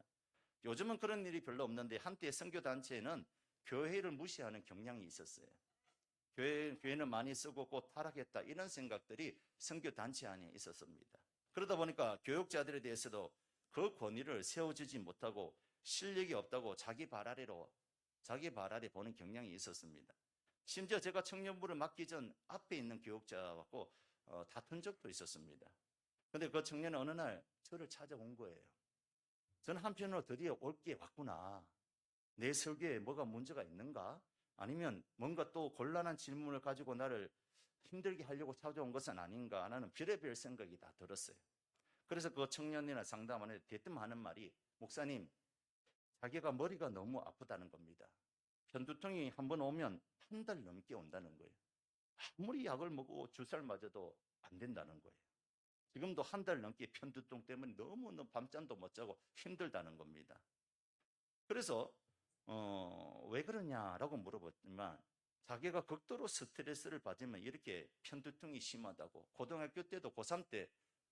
요즘은 그런 일이 별로 없는데 한때 선교단체에는 교회를 무시하는 경향이 있었어요. 교회는 많이 쓰고 곧 타락했다, 이런 생각들이 선교단체 안에 있었습니다. 그러다 보니까 교육자들에 대해서도 그 권위를 세워주지 못하고 실력이 없다고 자기 발 아래 보는 경향이 있었습니다. 심지어 제가 청년부를 맡기 전 앞에 있는 교육자하고 다툰 적도 있었습니다. 그런데 그 청년은 어느 날 저를 찾아온 거예요. 저는 한편으로 드디어 올 게 왔구나. 내 설교에 뭐가 문제가 있는가? 아니면 뭔가 또 곤란한 질문을 가지고 나를 힘들게 하려고 찾아온 것은 아닌가 하는 별의별 생각이 다 들었어요. 그래서 그 청년이나 상담원에 대뜸 하는 말이, 목사님, 자기가 머리가 너무 아프다는 겁니다. 편두통이 한번 오면 한 달 넘게 온다는 거예요. 아무리 약을 먹고 주사를 맞아도 안 된다는 거예요. 지금도 한 달 넘게 편두통 때문에 너무너무 밤잠도 못 자고 힘들다는 겁니다. 그래서 왜 그러냐라고 물어봤지만, 자기가 극도로 스트레스를 받으면 이렇게 편두통이 심하다고, 고등학교 때도 고3 때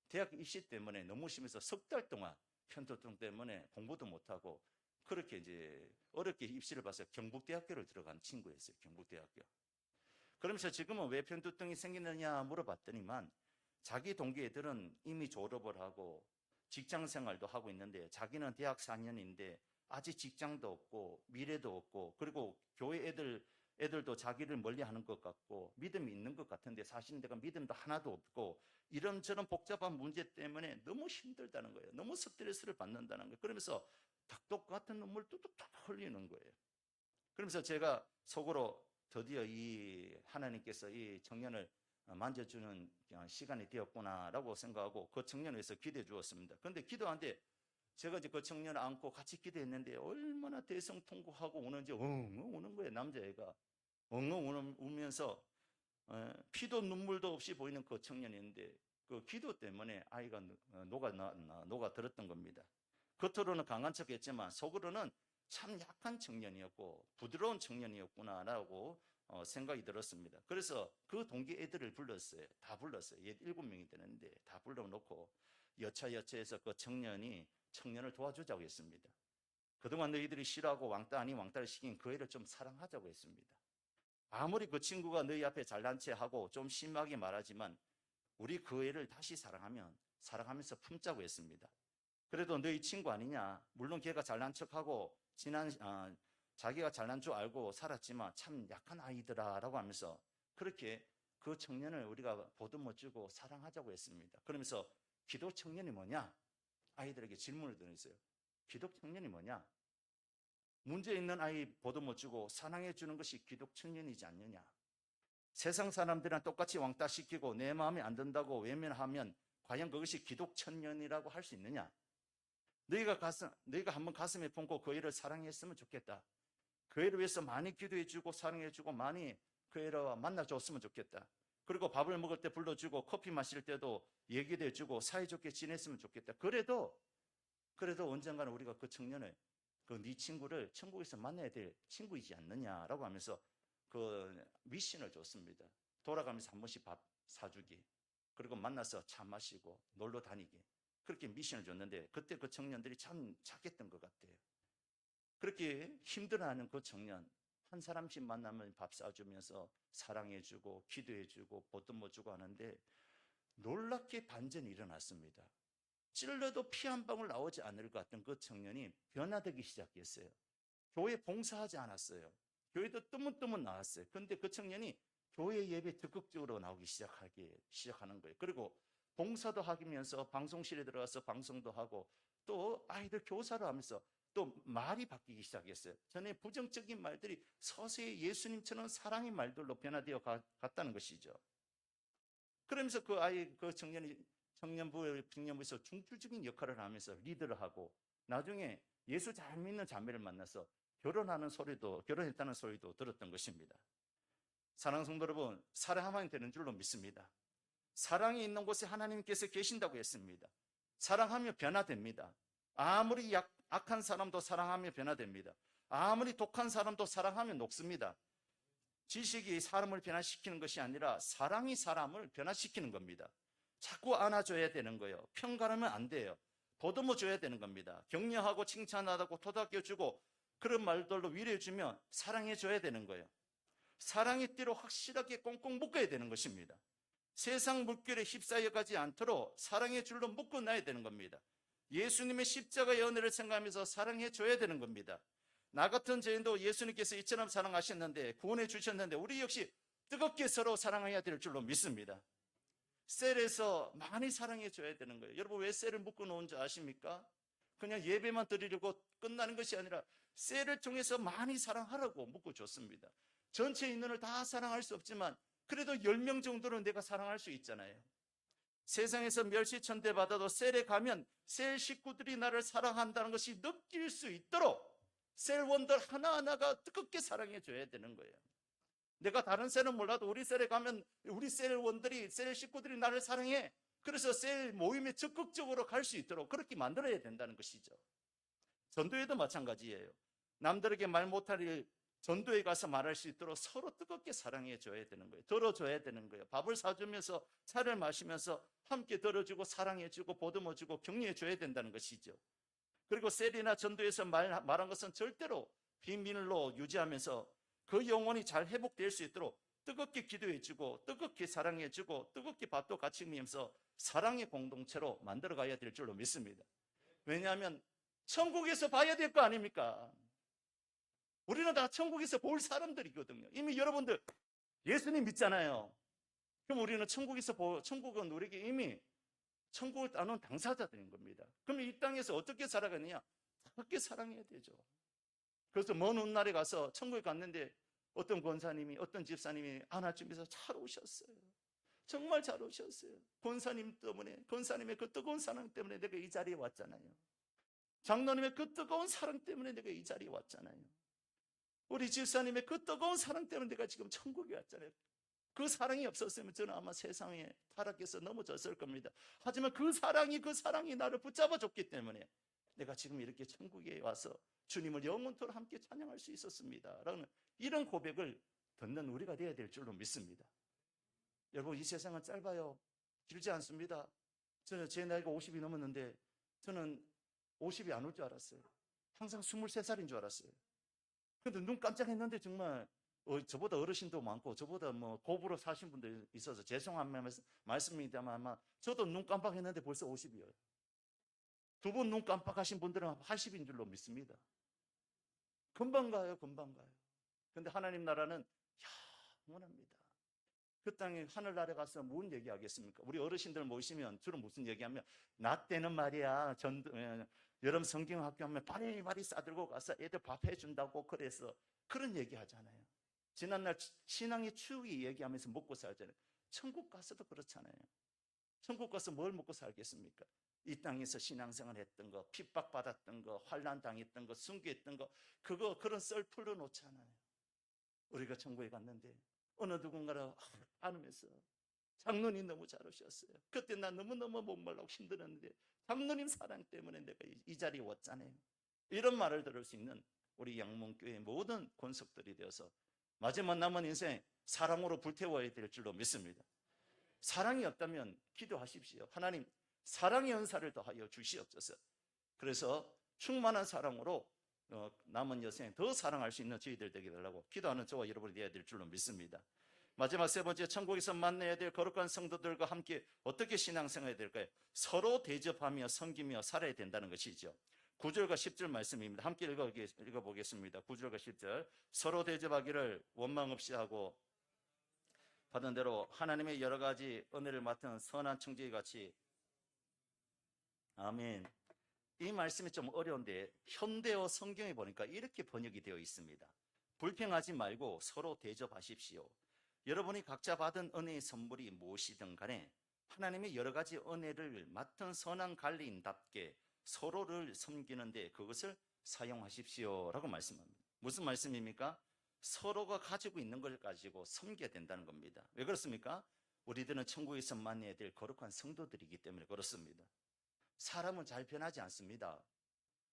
대학 입시 때문에 너무 심해서 석 달 동안 편두통 때문에 공부도 못하고 그렇게 이제 어렵게 입시를 봐서 경북대학교를 들어간 친구였어요. 경북대학교. 그러면서 지금은 왜 편두통이 생기느냐 물어봤더니만, 자기 동기 애들은 이미 졸업을 하고 직장 생활도 하고 있는데 자기는 대학 4년인데 아직 직장도 없고 미래도 없고, 그리고 교회 애들도 자기를 멀리하는 것 같고 믿음이 있는 것 같은데 사실은 내가 믿음도 하나도 없고, 이런저런 복잡한 문제 때문에 너무 힘들다는 거예요. 너무 스트레스를 받는다는 거예요. 그러면서 닭독 같은 눈물 뚝뚝뚝 흘리는 거예요. 그러면서 제가 속으로 드디어 이 하나님께서 이 청년을 만져주는 시간이 되었구나라고 생각하고 그 청년을 위해서 기도해 주었습니다. 그런데 기도하는데 제가 이제 그 청년을 안고 같이 기도했는데 얼마나 대성통곡하고 우는지 엉엉 우는 거예요. 남자애가 엉엉 우면서 피도 눈물도 없이 보이는 그 청년인데, 그 기도 때문에 아이가 녹아 들었던 겁니다. 겉으로는 강한 척했지만 속으로는 참 약한 청년이었고 부드러운 청년이었구나라고 생각이 들었습니다. 그래서 그 동기 애들을 불렀어요. 다 불렀어요. 7명이 되는데 다 불러놓고 여차여차해서 그 청년을 도와주자고 했습니다. 그동안 너희들이 싫어하고 왕따 아닌 왕따를 시킨 그 애를 좀 사랑하자고 했습니다. 아무리 그 친구가 너희 앞에 잘난 체하고 좀 심하게 말하지만 우리 그 애를 다시 사랑하면서 품자고 했습니다. 그래도 너희 친구 아니냐, 물론 걔가 잘난 척하고 자기가 잘난 줄 알고 살았지만 참 약한 아이더라 라고 하면서 그렇게 그 청년을 우리가 보듬어 주고 사랑하자고 했습니다. 그러면서 기독 청년이 뭐냐? 아이들에게 질문을 드렸어요. 기독 청년이 뭐냐? 문제 있는 아이 보듬어 주고 사랑해 주는 것이 기독 청년이지 않느냐? 세상 사람들이랑 똑같이 왕따 시키고 내 마음에 안 든다고 외면하면 과연 그것이 기독 청년이라고 할 수 있느냐? 너희가 한번 가슴에 품고 그 애를 사랑했으면 좋겠다. 그 애를 위해서 많이 기도해주고 사랑해주고 많이 그 애를 만나줬으면 좋겠다. 그리고 밥을 먹을 때 불러주고 커피 마실 때도 얘기도 해주고 사이좋게 지냈으면 좋겠다. 그래도 언젠가는 우리가 그 청년을, 그 네 친구를 천국에서 만나야 될 친구이지 않느냐라고 하면서 그 미션을 줬습니다. 돌아가면서 한 번씩 밥 사주기, 그리고 만나서 차 마시고 놀러 다니기, 그렇게 미션을 줬는데 그때 그 청년들이 참 착했던 것 같아요. 그렇게 힘들어하는 그 청년 한 사람씩 만나면 밥 사주면서 사랑해주고 기도해주고 보듬어주고 하는데 놀랍게 반전이 일어났습니다. 찔러도 피 한 방울 나오지 않을 것 같던 그 청년이 변화되기 시작했어요. 교회 봉사하지 않았어요. 교회도 뜨문뜨문 나왔어요. 그런데 그 청년이 교회 예배 적극적으로 나오기 시작하는 거예요. 그리고 봉사도 하면서 방송실에 들어가서 방송도 하고 또 아이들 교사를 하면서 또 말이 바뀌기 시작했어요. 전에 부정적인 말들이 서서히 예수님처럼 사랑의 말들로 변화되어 갔다는 것이죠. 그러면서 그 청년부에서 중추적인 역할을 하면서 리더를 하고 나중에 예수 잘 믿는 자매를 만나서 결혼했다는 소리도 들었던 것입니다. 사랑하는 성도 여러분, 사랑하면 되는 줄로 믿습니다. 사랑이 있는 곳에 하나님께서 계신다고 했습니다. 사랑하며 변화됩니다. 아무리 악한 사람도 사랑하며 변화됩니다. 아무리 독한 사람도 사랑하며 녹습니다. 지식이 사람을 변화시키는 것이 아니라 사랑이 사람을 변화시키는 겁니다. 자꾸 안아줘야 되는 거예요. 평가하면 안 돼요. 보듬어줘야 되는 겁니다. 격려하고 칭찬하고 토닥여주고 그런 말들로 위로해주면 사랑해줘야 되는 거예요. 사랑의 띠로 확실하게 꽁꽁 묶어야 되는 것입니다. 세상 물결에 휩싸여 가지 않도록 사랑의 줄로 묶어놔야 되는 겁니다. 예수님의 십자가의 은혜를 생각하면서 사랑해줘야 되는 겁니다. 나 같은 죄인도 예수님께서 이처럼 사랑하셨는데 구원해 주셨는데 우리 역시 뜨겁게 서로 사랑해야 될 줄로 믿습니다. 셀에서 많이 사랑해줘야 되는 거예요. 여러분 왜 셀을 묶어놓은 줄 아십니까? 그냥 예배만 드리려고 끝나는 것이 아니라 셀을 통해서 많이 사랑하라고 묶어줬습니다. 전체 인원을 다 사랑할 수 없지만 그래도 10명 정도는 내가 사랑할 수 있잖아요. 세상에서 멸시천대 받아도 셀에 가면 셀 식구들이 나를 사랑한다는 것이 느낄 수 있도록 셀원들 하나하나가 뜨겁게 사랑해 줘야 되는 거예요. 내가 다른 셀은 몰라도 우리 셀에 가면 우리 셀원들이, 셀 식구들이 나를 사랑해. 그래서 셀 모임에 적극적으로 갈 수 있도록 그렇게 만들어야 된다는 것이죠. 전도회도 마찬가지예요. 남들에게 말 못할 일 전도에 가서 말할 수 있도록 서로 뜨겁게 사랑해 줘야 되는 거예요. 들어줘야 되는 거예요. 밥을 사주면서 차를 마시면서 함께 들어주고 사랑해주고 보듬어주고 격려해줘야 된다는 것이죠. 그리고 셀이나 전도에서 말한 것은 절대로 비밀로 유지하면서 그 영혼이 잘 회복될 수 있도록 뜨겁게 기도해주고 뜨겁게 사랑해주고 뜨겁게 밥도 같이 먹으면서 사랑의 공동체로 만들어가야 될 줄로 믿습니다. 왜냐하면 천국에서 봐야 될 거 아닙니까? 우리는 다 천국에서 볼 사람들이거든요. 이미 여러분들 예수님 믿잖아요. 그럼 우리는 천국은 우리에게 이미 천국을 따는 당사자들인 겁니다. 그럼 이 땅에서 어떻게 살아가느냐? 그렇게 사랑해야 되죠. 그래서 먼 훗날에 가서 천국에 갔는데 어떤 권사님이, 어떤 집사님이 안아주면서 잘 오셨어요. 정말 잘 오셨어요. 권사님 때문에, 권사님의 그 뜨거운 사랑 때문에 내가 이 자리에 왔잖아요. 장로님의 그 뜨거운 사랑 때문에 내가 이 자리에 왔잖아요. 우리 집사님의 그 뜨거운 사랑 때문에 내가 지금 천국에 왔잖아요. 그 사랑이 없었으면 저는 아마 세상에 타락해서 넘어졌을 겁니다. 하지만 그 사랑이 나를 붙잡아 줬기 때문에 내가 지금 이렇게 천국에 와서 주님을 영원토록 함께 찬양할 수 있었습니다. 라는 이런 고백을 듣는 우리가 되어야 될 줄로 믿습니다. 여러분, 이 세상은 짧아요. 길지 않습니다. 저는 제 나이가 50이 넘었는데 저는 50이 안 올 줄 알았어요. 항상 23살인 줄 알았어요. 근데 눈 깜짝했는데 정말 저보다 어르신도 많고 저보다 뭐 고부로 사신 분들 있어서 죄송한 말씀입니다만 아마 저도 눈 깜빡했는데 벌써 50이에요. 두 번 눈 깜빡하신 분들은 80인 줄로 믿습니다. 금방 가요, 금방 가요. 근데 하나님 나라는 영원합니다. 그 땅에 하늘나라에 가서 뭔 얘기하겠습니까? 우리 어르신들 모시면 주로 무슨 얘기하면 나 때는 말이야 여름 성경학교 하면 바리바리 싸들고 가서 애들 밥 해준다고 그래서 그런 얘기 하잖아요. 지난날 신앙의 추억이 얘기하면서 먹고 살잖아요. 천국 가서도 그렇잖아요. 천국 가서 뭘 먹고 살겠습니까? 이 땅에서 신앙생활 했던 거, 핍박받았던 거, 환난 당했던 거, 순교했던 거 그런 썰 풀어놓잖아요. 우리가 천국에 갔는데 어느 누군가를 안으면서 장로님 너무 잘 오셨어요. 그때 난 너무너무 목말라고 힘들었는데 장로님 사랑 때문에 내가 이 자리에 왔잖아요. 이런 말을 들을 수 있는 우리 양문교회 모든 권속들이 되어서 마지막 남은 인생 사랑으로 불태워야 될 줄로 믿습니다. 사랑이 없다면 기도하십시오. 하나님 사랑의 은사를 더하여 주시옵소서. 그래서 충만한 사랑으로 남은 여생 더 사랑할 수 있는 저희들 되게 달라고 기도하는 저와 여러분이 되어야 될 줄로 믿습니다. 마지막 세 번째, 천국에서 만나야 될 거룩한 성도들과 함께 어떻게 신앙생활해야 될까요? 서로 대접하며 섬기며 살아야 된다는 것이죠. 9절과 10절 말씀입니다. 함께 읽어보겠습니다. 9절과 10절. 서로 대접하기를 원망 없이 하고 받은 대로 하나님의 여러 가지 은혜를 맡은 선한 청지기 같이. 아멘. 이 말씀이 좀 어려운데 현대어 성경에 보니까 이렇게 번역이 되어 있습니다. 불평하지 말고 서로 대접하십시오. 여러분이 각자 받은 은혜의 선물이 무엇이든 간에 하나님의 여러 가지 은혜를 맡은 선한 관리인답게 서로를 섬기는데 그것을 사용하십시오 라고 말씀합니다. 무슨 말씀입니까? 서로가 가지고 있는 걸 가지고 섬겨야 된다는 겁니다. 왜 그렇습니까? 우리들은 천국에서 만나야 될 거룩한 성도들이기 때문에 그렇습니다. 사람은 잘 변하지 않습니다.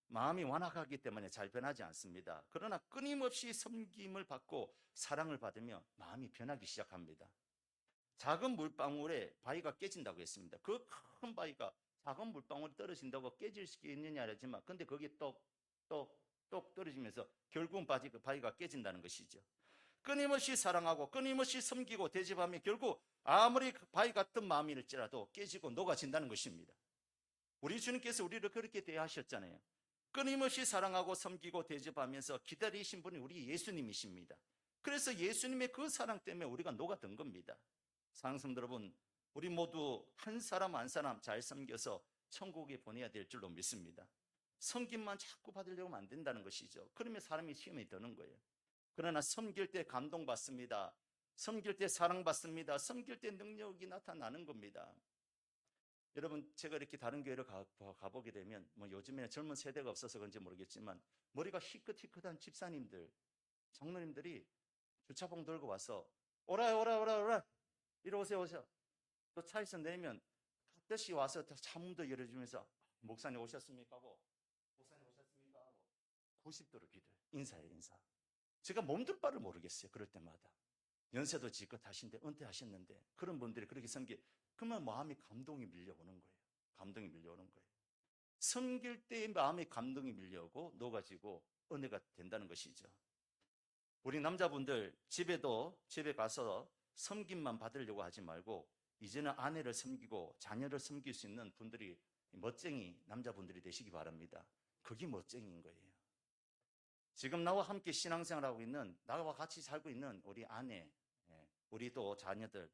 마음이 완악하기 때문에 잘 변하지 않습니다. 그러나 끊임없이 섬김을 받고 사랑을 받으며 마음이 변하기 시작합니다. 작은 물방울에 바위가 깨진다고 했습니다. 그 큰 바위가 작은 물방울이 떨어진다고 깨질 수 있느냐 하지만 근데 거기에 똑 떨어지면서 결국은 바위가 깨진다는 것이죠. 끊임없이 사랑하고 끊임없이 섬기고 대접하며 결국 아무리 바위 같은 마음일지라도 깨지고 녹아진다는 것입니다. 우리 주님께서 우리를 그렇게 대하셨잖아요. 끊임없이 사랑하고 섬기고 대접하면서 기다리신 분이 우리 예수님이십니다. 그래서 예수님의 그 사랑 때문에 우리가 녹아든 겁니다. 사랑하는 성도 여러분, 우리 모두 한 사람 한 사람 잘 섬겨서 천국에 보내야 될 줄로 믿습니다. 섬김만 자꾸 받으려고 하면 안 된다는 것이죠. 그러면 사람이 시험에 드는 거예요. 그러나 섬길 때 감동받습니다. 섬길 때 사랑받습니다. 섬길 때 능력이 나타나는 겁니다. 여러분, 제가 이렇게 다른 교회를 가보게 되면 뭐 요즘에는 젊은 세대가 없어서 그런지 모르겠지만 머리가 희끗희끗한 집사님들, 장로님들이 주차봉 들고 와서 오라 이리 오세요. 또 차에서 내면 뜻이 와서 차 문도 열어주면서 목사님 오셨습니까? 하고 목사님 오셨습니까? 하고 90도로 기도해요. 인사해요, 인사. 제가 몸둘 바를 모르겠어요. 그럴 때마다. 연세도 지껏 하신데 은퇴하셨는데 그런 분들이 그렇게 그러면 마음이 감동이 밀려오는 거예요. 감동이 밀려오는 거예요. 섬길 때의 마음의 감동이 밀려오고 녹아지고 은혜가 된다는 것이죠. 우리 남자분들 집에 가서 섬김만 받으려고 하지 말고 이제는 아내를 섬기고 자녀를 섬길 수 있는 분들이 멋쟁이 남자분들이 되시기 바랍니다. 그게 멋쟁이인 거예요. 지금 나와 함께 신앙생활하고 있는, 나와 같이 살고 있는 우리 아내, 우리 또 자녀들,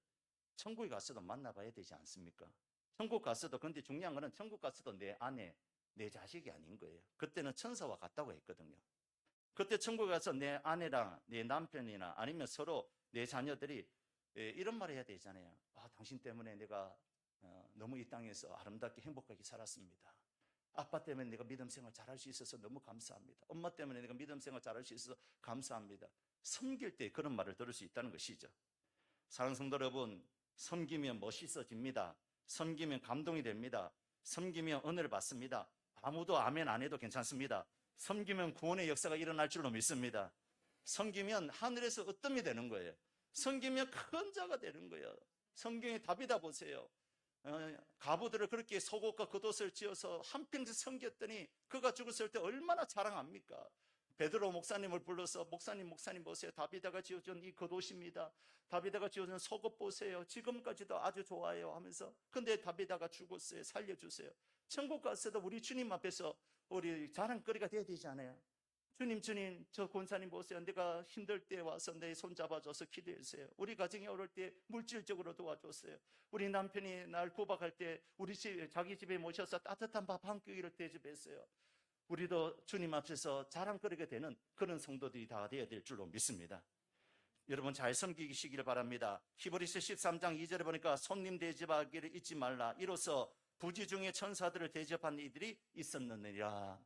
천국에 가서도 만나봐야 되지 않습니까? 천국 가서도, 근데 중요한 거는 천국 가서도 내 아내, 내 자식이 아닌 거예요. 그때는 천사와 같다고 했거든요. 그때 천국에 가서 내 아내랑 내 남편이나 아니면 서로 내 자녀들이 이런 말을 해야 되잖아요. 당신 때문에 내가 너무 이 땅에서 아름답게 행복하게 살았습니다. 아빠 때문에 내가 믿음 생활 잘할 수 있어서 너무 감사합니다. 엄마 때문에 내가 믿음 생활 잘할 수 있어서 감사합니다. 섬길 때 그런 말을 들을 수 있다는 것이죠. 사랑하는 성도 여러분, 섬기면 멋있어집니다. 섬기면 감동이 됩니다. 섬기면 은혜를 받습니다. 아무도 아멘 안 해도 괜찮습니다. 섬기면 구원의 역사가 일어날 줄로 믿습니다. 섬기면 하늘에서 으뜸이 되는 거예요. 섬기면 큰 자가 되는 거예요. 성경의 다비다 보세요. 가부들을 그렇게 속옷과 겉옷을 지어서 한평생 섬겼더니 그가 죽었을 때 얼마나 자랑합니까? 베드로 목사님을 불러서 목사님 보세요. 다비다가 지어준 이 겉옷입니다. 다비다가 지어준 속옷 보세요. 지금까지도 아주 좋아요 하면서, 근데 다비다가 죽었어요. 살려주세요. 천국 갔어도 우리 주님 앞에서 우리 자랑거리가 돼야 되지 않아요? 주님, 저 권사님 보세요. 내가 힘들 때 와서 내 손 잡아줘서 기도했어요. 우리 가정이 어려울 때 물질적으로 도와줬어요. 우리 남편이 날 구박할 때 자기 집에 모셔서 따뜻한 밥 한 끼를 대접했어요. 우리도 주님 앞에서 자랑거리가 되는 그런 성도들이 다 되어야 될 줄로 믿습니다. 여러분, 잘 섬기시길 바랍니다. 히브리서 13장 2절에 보니까 손님 대접하기를 잊지 말라. 이로써 부지 중에 천사들을 대접한 이들이 있었느니라.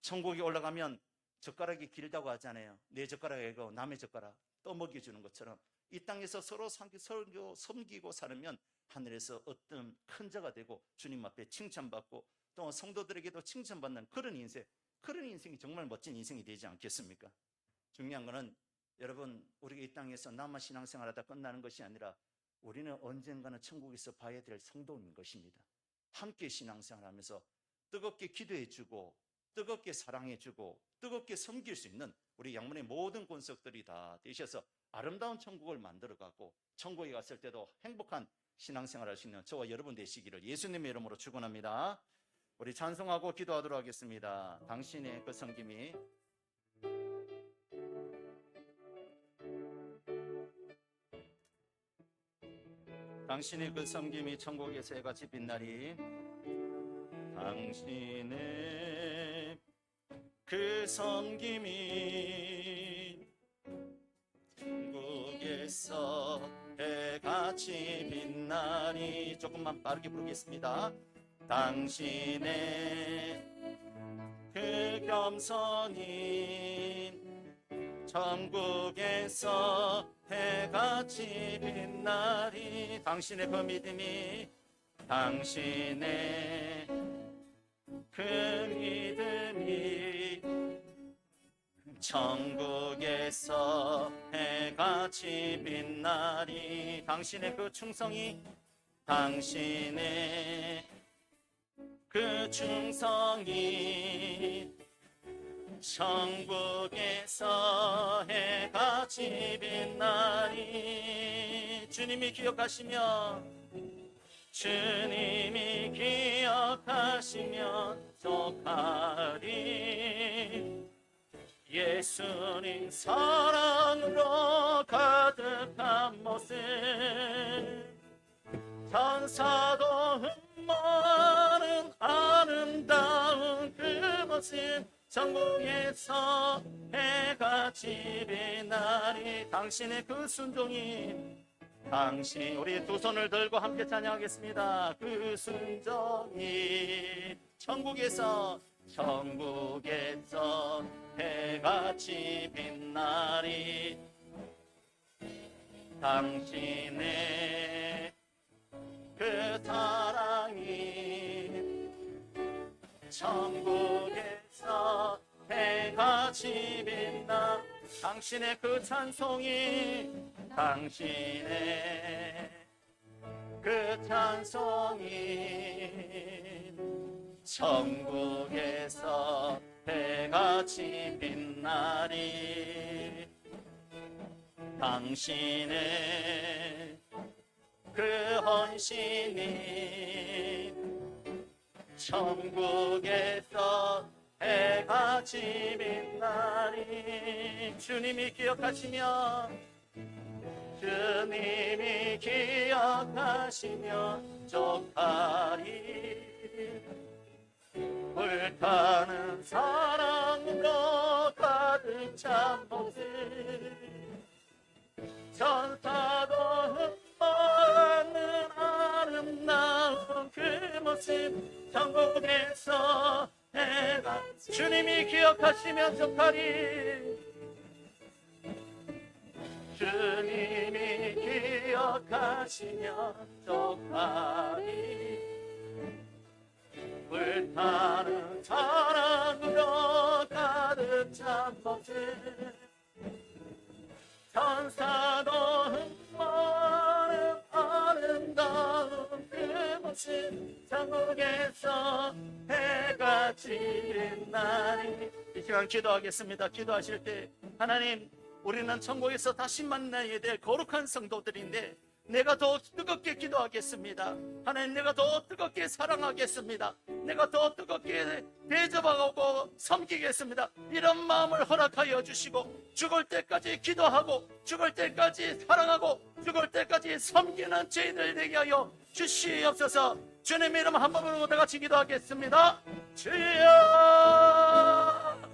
천국에 올라가면 젓가락이 길다고 하잖아요. 내 젓가락이고 남의 젓가락 떠먹여주는 것처럼 이 땅에서 서로 섬기고 살면 하늘에서 어떤 큰 자가 되고 주님 앞에 칭찬받고 또 성도들에게도 칭찬받는 그런 인생이 정말 멋진 인생이 되지 않겠습니까? 중요한 거는 여러분, 우리가 이 땅에서 나만 신앙생활하다 끝나는 것이 아니라 우리는 언젠가는 천국에서 봐야 될 성도인 것입니다. 함께 신앙생활하면서 뜨겁게 기도해주고 뜨겁게 사랑해주고 뜨겁게 섬길 수 있는 우리 양문의 모든 권속들이 다 되셔서 아름다운 천국을 만들어가고 천국에 갔을 때도 행복한 신앙생활할 수 있는 저와 여러분 되시기를 예수님의 이름으로 축원합니다. 우리 찬송하고 기도하도록 하겠습니다. 당신의 그 섬김이 당신의 그 섬김이 천국에서 해같이 빛나리. 당신의 그 섬김이 천국에서 해같이 빛나리. 조금만 빠르게 부르겠습니다. 당신의 그 겸손이 천국에서 해같이 빛나리. 당신의 그 믿음이 당신의 그 믿음이 천국에서 해같이 빛나리. 당신의 그 충성이 당신의 그 충성이 천국에서 해같이 빛나리. 주님이 기억하시면 속하리. 예수님 사랑으로 가득한 모습, 천사도 흠모하는 아름다운 그 모습, 천국에서 해가 지비나리. 당신의 그 순종이, 당신, 우리 두 손을 들고 함께 찬양하겠습니다. 그 순종이 천국에서 해같이 빛나리. 당신의 그 사랑이 천국에서 해같이 빛나. 당신의 그 찬송이, 당신의 그 찬송이 천국에서 해같이 빛나리. 당신의 그 헌신이 천국에서 해같이 빛나리. 주님이 기억하시며, 주님이 기억하시며 족하리. 불타는 사랑으로 가득 찬 모습, 천사도 흠모하는 아름다운 그 모습, 천국에서 해가. 주님이 기억하시며 족하리. 주님이 기억하시며 족하리. 불타는 사랑으로 가득 찬 모습, 천사도 흠모하는 아름다운 그 모습, 천국에서 해가 지는 날이. 이 시간 기도하겠습니다. 기도하실 때, 하나님, 우리는 천국에서 다시 만나야 될 거룩한 성도들인데 내가 더 뜨겁게 기도하겠습니다. 하나님, 내가 더 뜨겁게 사랑하겠습니다. 내가 더 뜨겁게 대접하고 섬기겠습니다. 이런 마음을 허락하여 주시고, 죽을 때까지 기도하고, 죽을 때까지 사랑하고, 죽을 때까지 섬기는 저희들 되게 하여 주시옵소서. 주님 이름 한 번으로 다 같이 기도하겠습니다. 주여,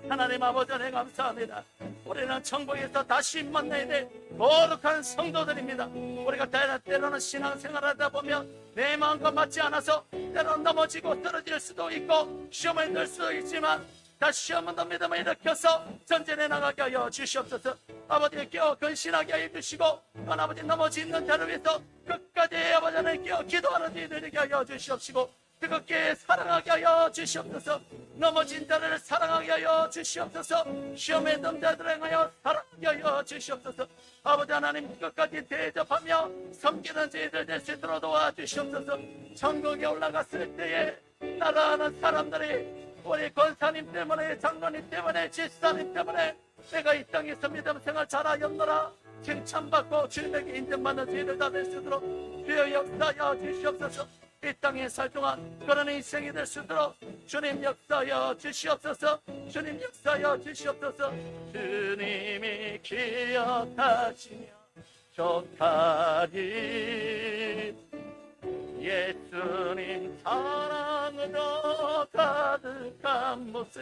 하나님 아버지 은혜 감사합니다. 우리는 천국에서 다시 만나야 될 거룩한 성도들입니다. 우리가 때로는 신앙생활하다 보면 내 마음과 맞지 않아서 때로는 넘어지고 떨어질 수도 있고 시험을 들 수도 있지만, 다시 한번 더 믿음을 일으켜서 전진해 나가게 하여 주시옵소서. 아버지 깨어 근신하게 하여 주시고, 아버지 넘어지 있는 자를 위해서 끝까지 아버지 하나님 깨어 기도하는 이들에게 하여 주시옵시고, 뜨겁게 사랑하게 하여 주시옵소서. 넘어진 자를 사랑하게 하여 주시옵소서. 시험에 든 자들을 하여 사랑하게 하여 주시옵소서. 아버지 하나님 끝까지 대접하며 섬기는 저희들 될 수 있도록 도와주시옵소서. 천국에 올라갔을 때에 나라하는 사람들이 우리 권사님 때문에, 장로님 때문에, 집사님 때문에 내가 이 땅에서 믿음 생활 잘하였노라 칭찬받고 주님에게 인정받는 저희들 다 될 수 있도록 주여 역사하여 주시옵소서. 이 땅에 살 동안 그런 인생이 될 수 있도록 주님 역사하여 주시옵소서. 주님 역사하여 주시옵소서. 주님이 기억하시며 족하리. 예수님 사랑으로 가득한 모습,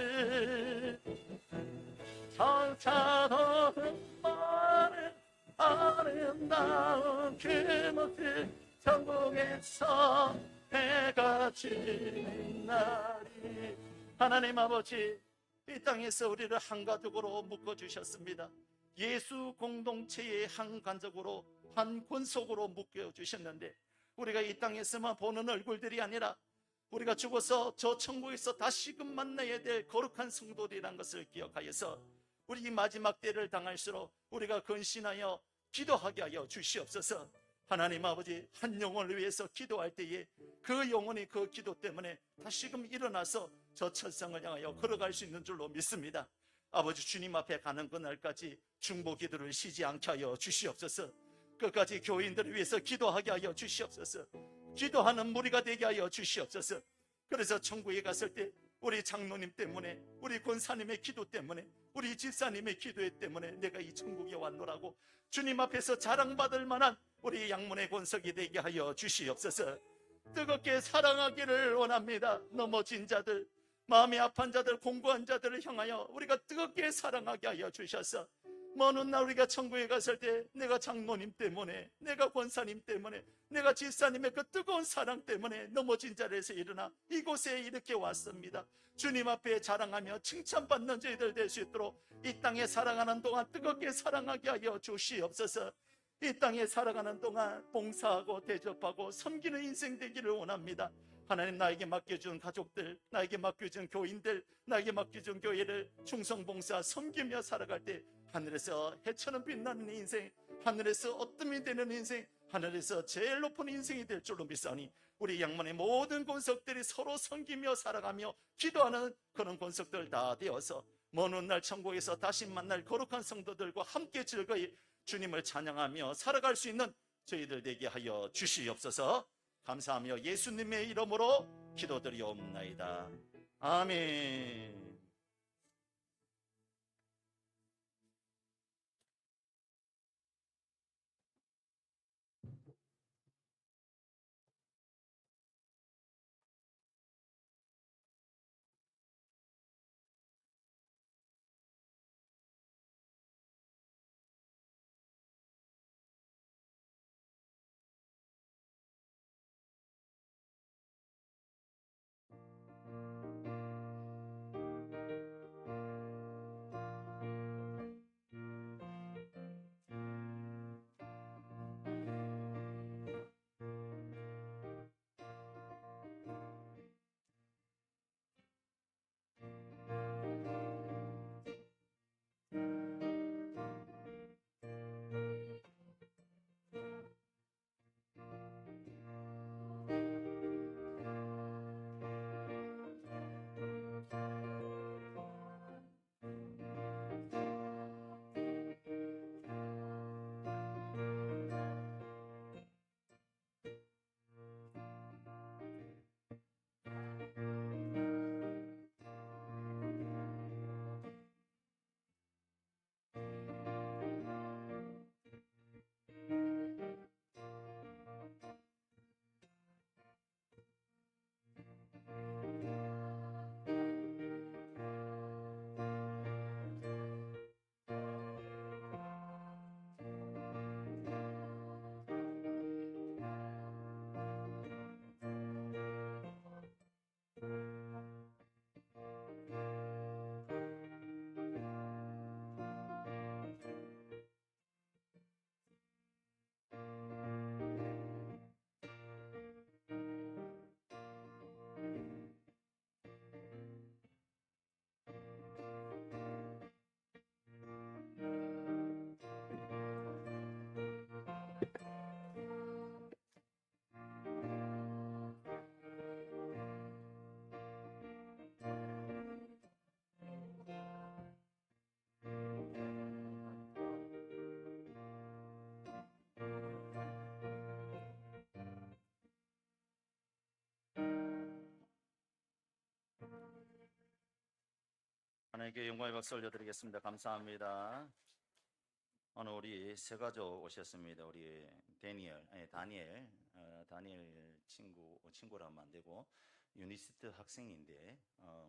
천사도 흠모하는 아름다운 그 모습, 천국에서 해가 지는 날이. 하나님 아버지, 이 땅에서 우리를 한 가족으로 묶어주셨습니다. 예수 공동체의 한 가족으로, 한 권속으로 묶여주셨는데, 우리가 이 땅에서만 보는 얼굴들이 아니라 우리가 죽어서 저 천국에서 다시금 만나야 될 거룩한 성도들이라는 것을 기억하여서 우리 이 마지막 때를 당할수록 우리가 근신하여 기도하게 하여 주시옵소서. 하나님 아버지, 한 영혼을 위해서 기도할 때에 그 영혼이 그 기도 때문에 다시금 일어나서 저 천상을 향하여 걸어갈 수 있는 줄로 믿습니다. 아버지, 주님 앞에 가는 그날까지 중보 기도를 쉬지 않게 하여 주시옵소서. 끝까지 교인들을 위해서 기도하게 하여 주시옵소서. 기도하는 무리가 되게 하여 주시옵소서. 그래서 천국에 갔을 때 우리 장로님 때문에, 우리 권사님의 기도 때문에, 우리 집사님의 기도 때문에 내가 이 천국에 왔노라고 주님 앞에서 자랑받을 만한 우리 양문의 권석이 되게 하여 주시옵소서. 뜨겁게 사랑하기를 원합니다. 넘어진 자들, 마음이 아픈 자들, 공부한 자들을 향하여 우리가 뜨겁게 사랑하게 하여 주셔서 먼 훗날 우리가 천국에 갔을 때 내가 장로님 때문에, 내가 권사님 때문에, 내가 집사님의 그 뜨거운 사랑 때문에 넘어진 자리에서 일어나 이곳에 이렇게 왔습니다. 주님 앞에 자랑하며 칭찬받는 저희들 될 수 있도록 이 땅에 살아가는 동안 뜨겁게 사랑하게 하여 주시옵소서. 이 땅에 살아가는 동안 봉사하고 대접하고 섬기는 인생 되기를 원합니다. 하나님, 나에게 맡겨준 가족들, 나에게 맡겨준 교인들, 나에게 맡겨준 교회를 충성봉사 섬기며 살아갈 때 하늘에서 해처럼 빛나는 인생, 하늘에서 어둠이 되는 인생, 하늘에서 제일 높은 인생이 될 줄로 믿사오니 우리 양만의 모든 권속들이 서로 섬기며 살아가며 기도하는 그런 권속들 다 되어서 먼 훗날 천국에서 다시 만날 거룩한 성도들과 함께 즐거이 주님을 찬양하며 살아갈 수 있는 저희들 되게 하여 주시옵소서. 감사하며 예수님의 이름으로 기도드리옵나이다. 아멘. 하나님께 영광의 박수 올려드리겠습니다. 감사합니다. 오늘 우리 세 가족 오셨습니다. 우리 다니엘 친구라 하면 안 되고 유니스트 학생인데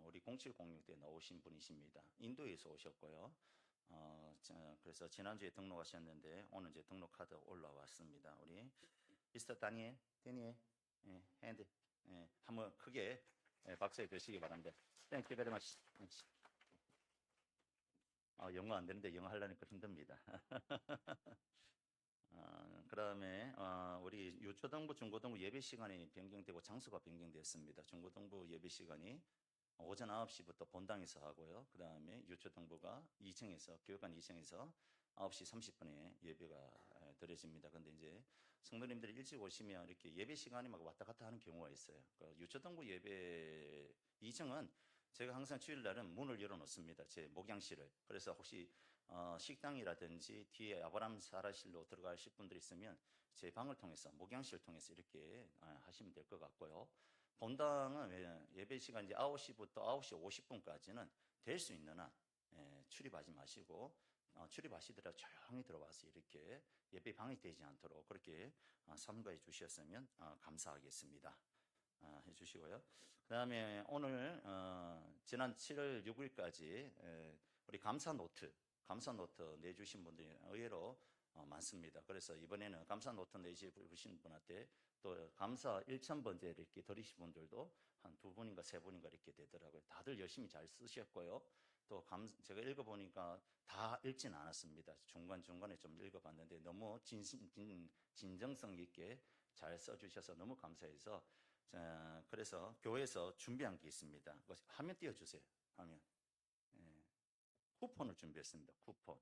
우리 0706 때 나오신 분이십니다. 인도에서 오셨고요. 그래서 지난주에 등록하셨는데 오늘 이제 등록 카드 올라왔습니다. 우리 미스터 다니엘, 핸드, 한번 크게 박수해 주시기 바랍니다. Thank you very much. 영어 안 되는데 영어 하려니까 힘듭니다. 그 다음에 우리 유초등부, 중고등부 예배 시간이 변경되고 장소가 변경됐습니다. 중고등부 예배 시간이 오전 9시부터 본당에서 하고요. 그 다음에 유초등부가 2층에서, 교육관 2층에서 9시 30분에 예배가 드려집니다. 근데 이제 성도님들이 일찍 오시면 이렇게 예배 시간이 막 왔다 갔다 하는 경우가 있어요. 유초등부 예배 2층은 제가 항상 주일날은 문을 열어놓습니다. 제 목양실을. 그래서 혹시 식당이라든지 뒤에 아브라함 사라실로 들어가실 분들 있으면 제 방을 통해서, 목양실을 통해서 이렇게 하시면 될 것 같고요. 본당은 예배 시간 이제 9시부터 9시 50분까지는 될 수 있는 한 출입하지 마시고, 출입하시더라도 조용히 들어와서 이렇게 예배 방해되지 않도록 그렇게 삼가해 주셨으면 감사하겠습니다. 해주시고요. 그 다음에 오늘 지난 7월 6일까지 우리 감사 노트 내주신 분들이 의외로 많습니다. 그래서 이번에는 감사 노트 내주신 분한테 또 감사 1,000번째 이렇게 드리신 분들도 한 2분인가 3분인가 이렇게 되더라고요. 다들 열심히 잘 쓰셨고요. 또 제가 읽어보니까 다 읽진 않았습니다. 중간중간에 좀 읽어봤는데 너무 진정성 있게 잘 써주셔서 너무 감사해서 그래서 교회에서 준비한 게 있습니다. 화면 띄워주세요. 화면. 쿠폰을 준비했습니다. 쿠폰.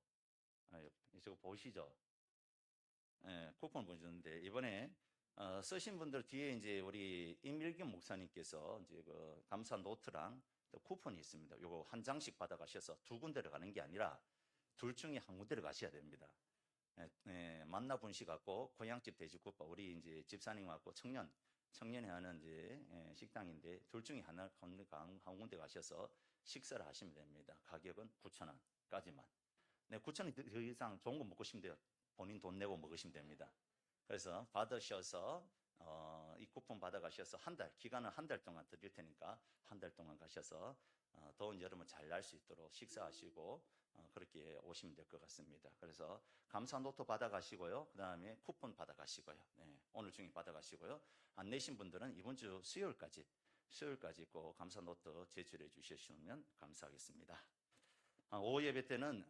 저거 보시죠? 쿠폰 보여주는데 이번에 쓰신 분들 뒤에 이제 우리 임일겸 목사님께서 이제 그 감사 노트랑 또 쿠폰이 있습니다. 요거 한 장씩 받아가셔서 2군데를 가는 게 아니라 둘 중에 한 군데를 가셔야 됩니다. 만나 분식 갖고 고향집 돼지국밥 우리 이제 집사님 갖고 청년이 하는 이제 식당인데 둘 중에 한 군데 가셔서 식사를 하시면 됩니다. 가격은 9,000원까지만. 9,000원 더 이상 좋은 거 먹고 싶으면 돼요. 본인 돈 내고 먹으시면 됩니다. 그래서 받으셔서 이 쿠폰 받아가셔서 기간은 한 달 동안 드릴 테니까 한 달 동안 가셔서 더운 여름을 잘 날 수 있도록 식사하시고 그렇게 오시면 될 것 같습니다. 그래서 감사 노트 받아가시고요. 그 다음에 쿠폰 받아가시고요. 오늘 중에 받아가시고요. 안 내신 분들은 이번 주 수요일까지 꼭 감사 노트 제출해 주시면 감사하겠습니다. 오후 예배 때는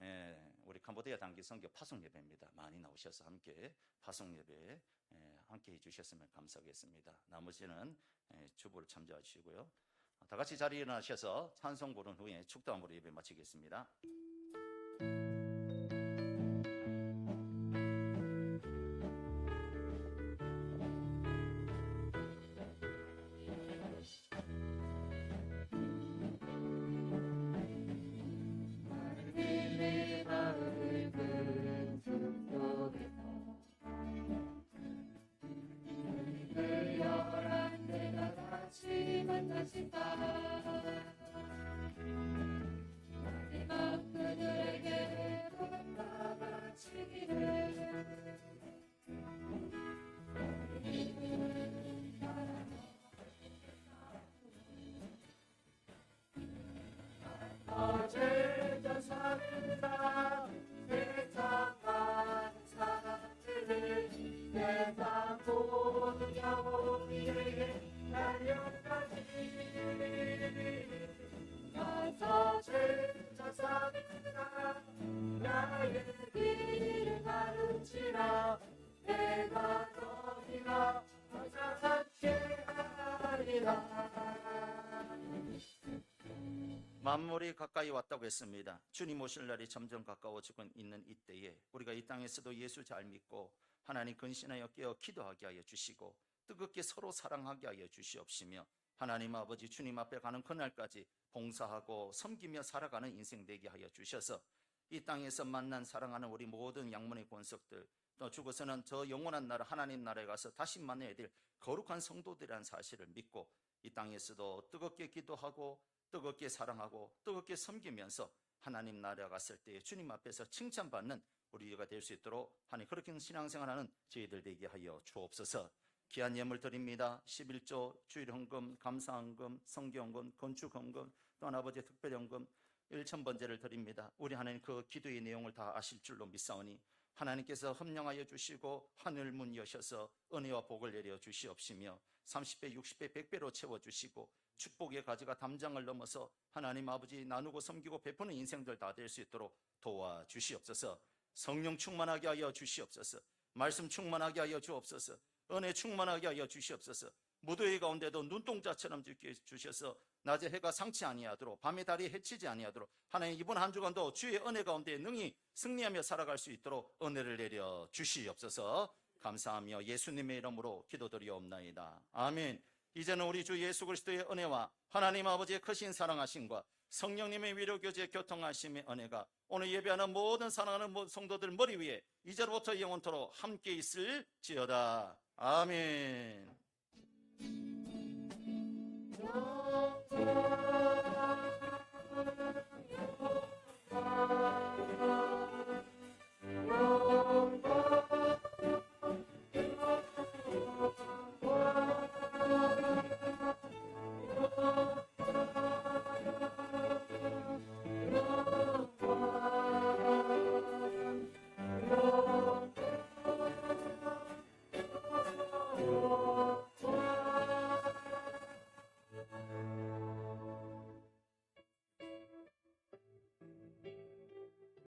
우리 캄보디아 단기 선교 파송 예배입니다. 많이 나오셔서 함께 파송 예배에 함께 해주셨으면 감사하겠습니다. 나머지는 주보를 참조하시고요. 다 같이 자리에 일어나셔서 찬송 부른 후에 축도함으로 예배 마치겠습니다. 내 마음을 그 숲속에서 열한 내가 다시 만나신다. 마지막 그들에게 다 바치기를 어제도 사느라 세상 많은 사람들을 세상 모든 영혼 위에 달려가니 나서 죄자 사느라 나의 길을 가르치라. 내가 너희와 항상 함께하리라. 만물이 가까이 왔다고 했습니다. 주님 오실 날이 점점 가까워지고 있는 이때에 우리가 이 땅에서도 예수 잘 믿고 하나님 근신하여 깨어 기도하게 하여 주시고 뜨겁게 서로 사랑하게 하여 주시옵시며 하나님 아버지 주님 앞에 가는 그날까지 봉사하고 섬기며 살아가는 인생 되게 하여 주셔서 이 땅에서 만난 사랑하는 우리 모든 양문의 권속들 또 죽어서는 저 영원한 나라 하나님 나라에 가서 다시 만나야 될 거룩한 성도들이라는 사실을 믿고 이 땅에서도 뜨겁게 기도하고 뜨겁게 사랑하고 뜨겁게 섬기면서 하나님 나라에 갔을 때 주님 앞에서 칭찬받는 우리가 될 수 있도록 하나님 그렇게 신앙생활하는 저희들 되게 하여 주옵소서. 귀한 예물 드립니다. 11조, 주일헌금, 감사헌금, 성경헌금, 건축헌금, 또한 아버지의 특별헌금 1,000번째를 드립니다. 우리 하나님 그 기도의 내용을 다 아실 줄로 믿사오니 하나님께서 헌령하여 주시고 하늘 문 여셔서 은혜와 복을 내려 주시옵시며 30배, 60배, 100배로 채워주시고 축복의 가지가 담장을 넘어서 하나님 아버지 나누고 섬기고 베푸는 인생들 다 될 수 있도록 도와주시옵소서. 성령 충만하게 하여 주시옵소서. 말씀 충만하게 하여 주옵소서. 은혜 충만하게 하여 주시옵소서. 무더위 가운데도 눈동자처럼 주셔서 낮에 해가 상치 아니하도록 밤에 달이 해치지 아니하도록 하나님 이번 한 주간도 주의 은혜 가운데 능히 승리하며 살아갈 수 있도록 은혜를 내려 주시옵소서. 감사하며 예수님의 이름으로 기도드리옵나이다. 아멘. 이제는 우리 주 예수 그리스도의 은혜와 하나님 아버지의 크신 사랑하심과 성령님의 위로교제 교통하심의 은혜가 오늘 예배하는 모든 사랑하는 성도들 머리 위에 이제로부터 영원토록 함께 있을지어다. 아멘. 영원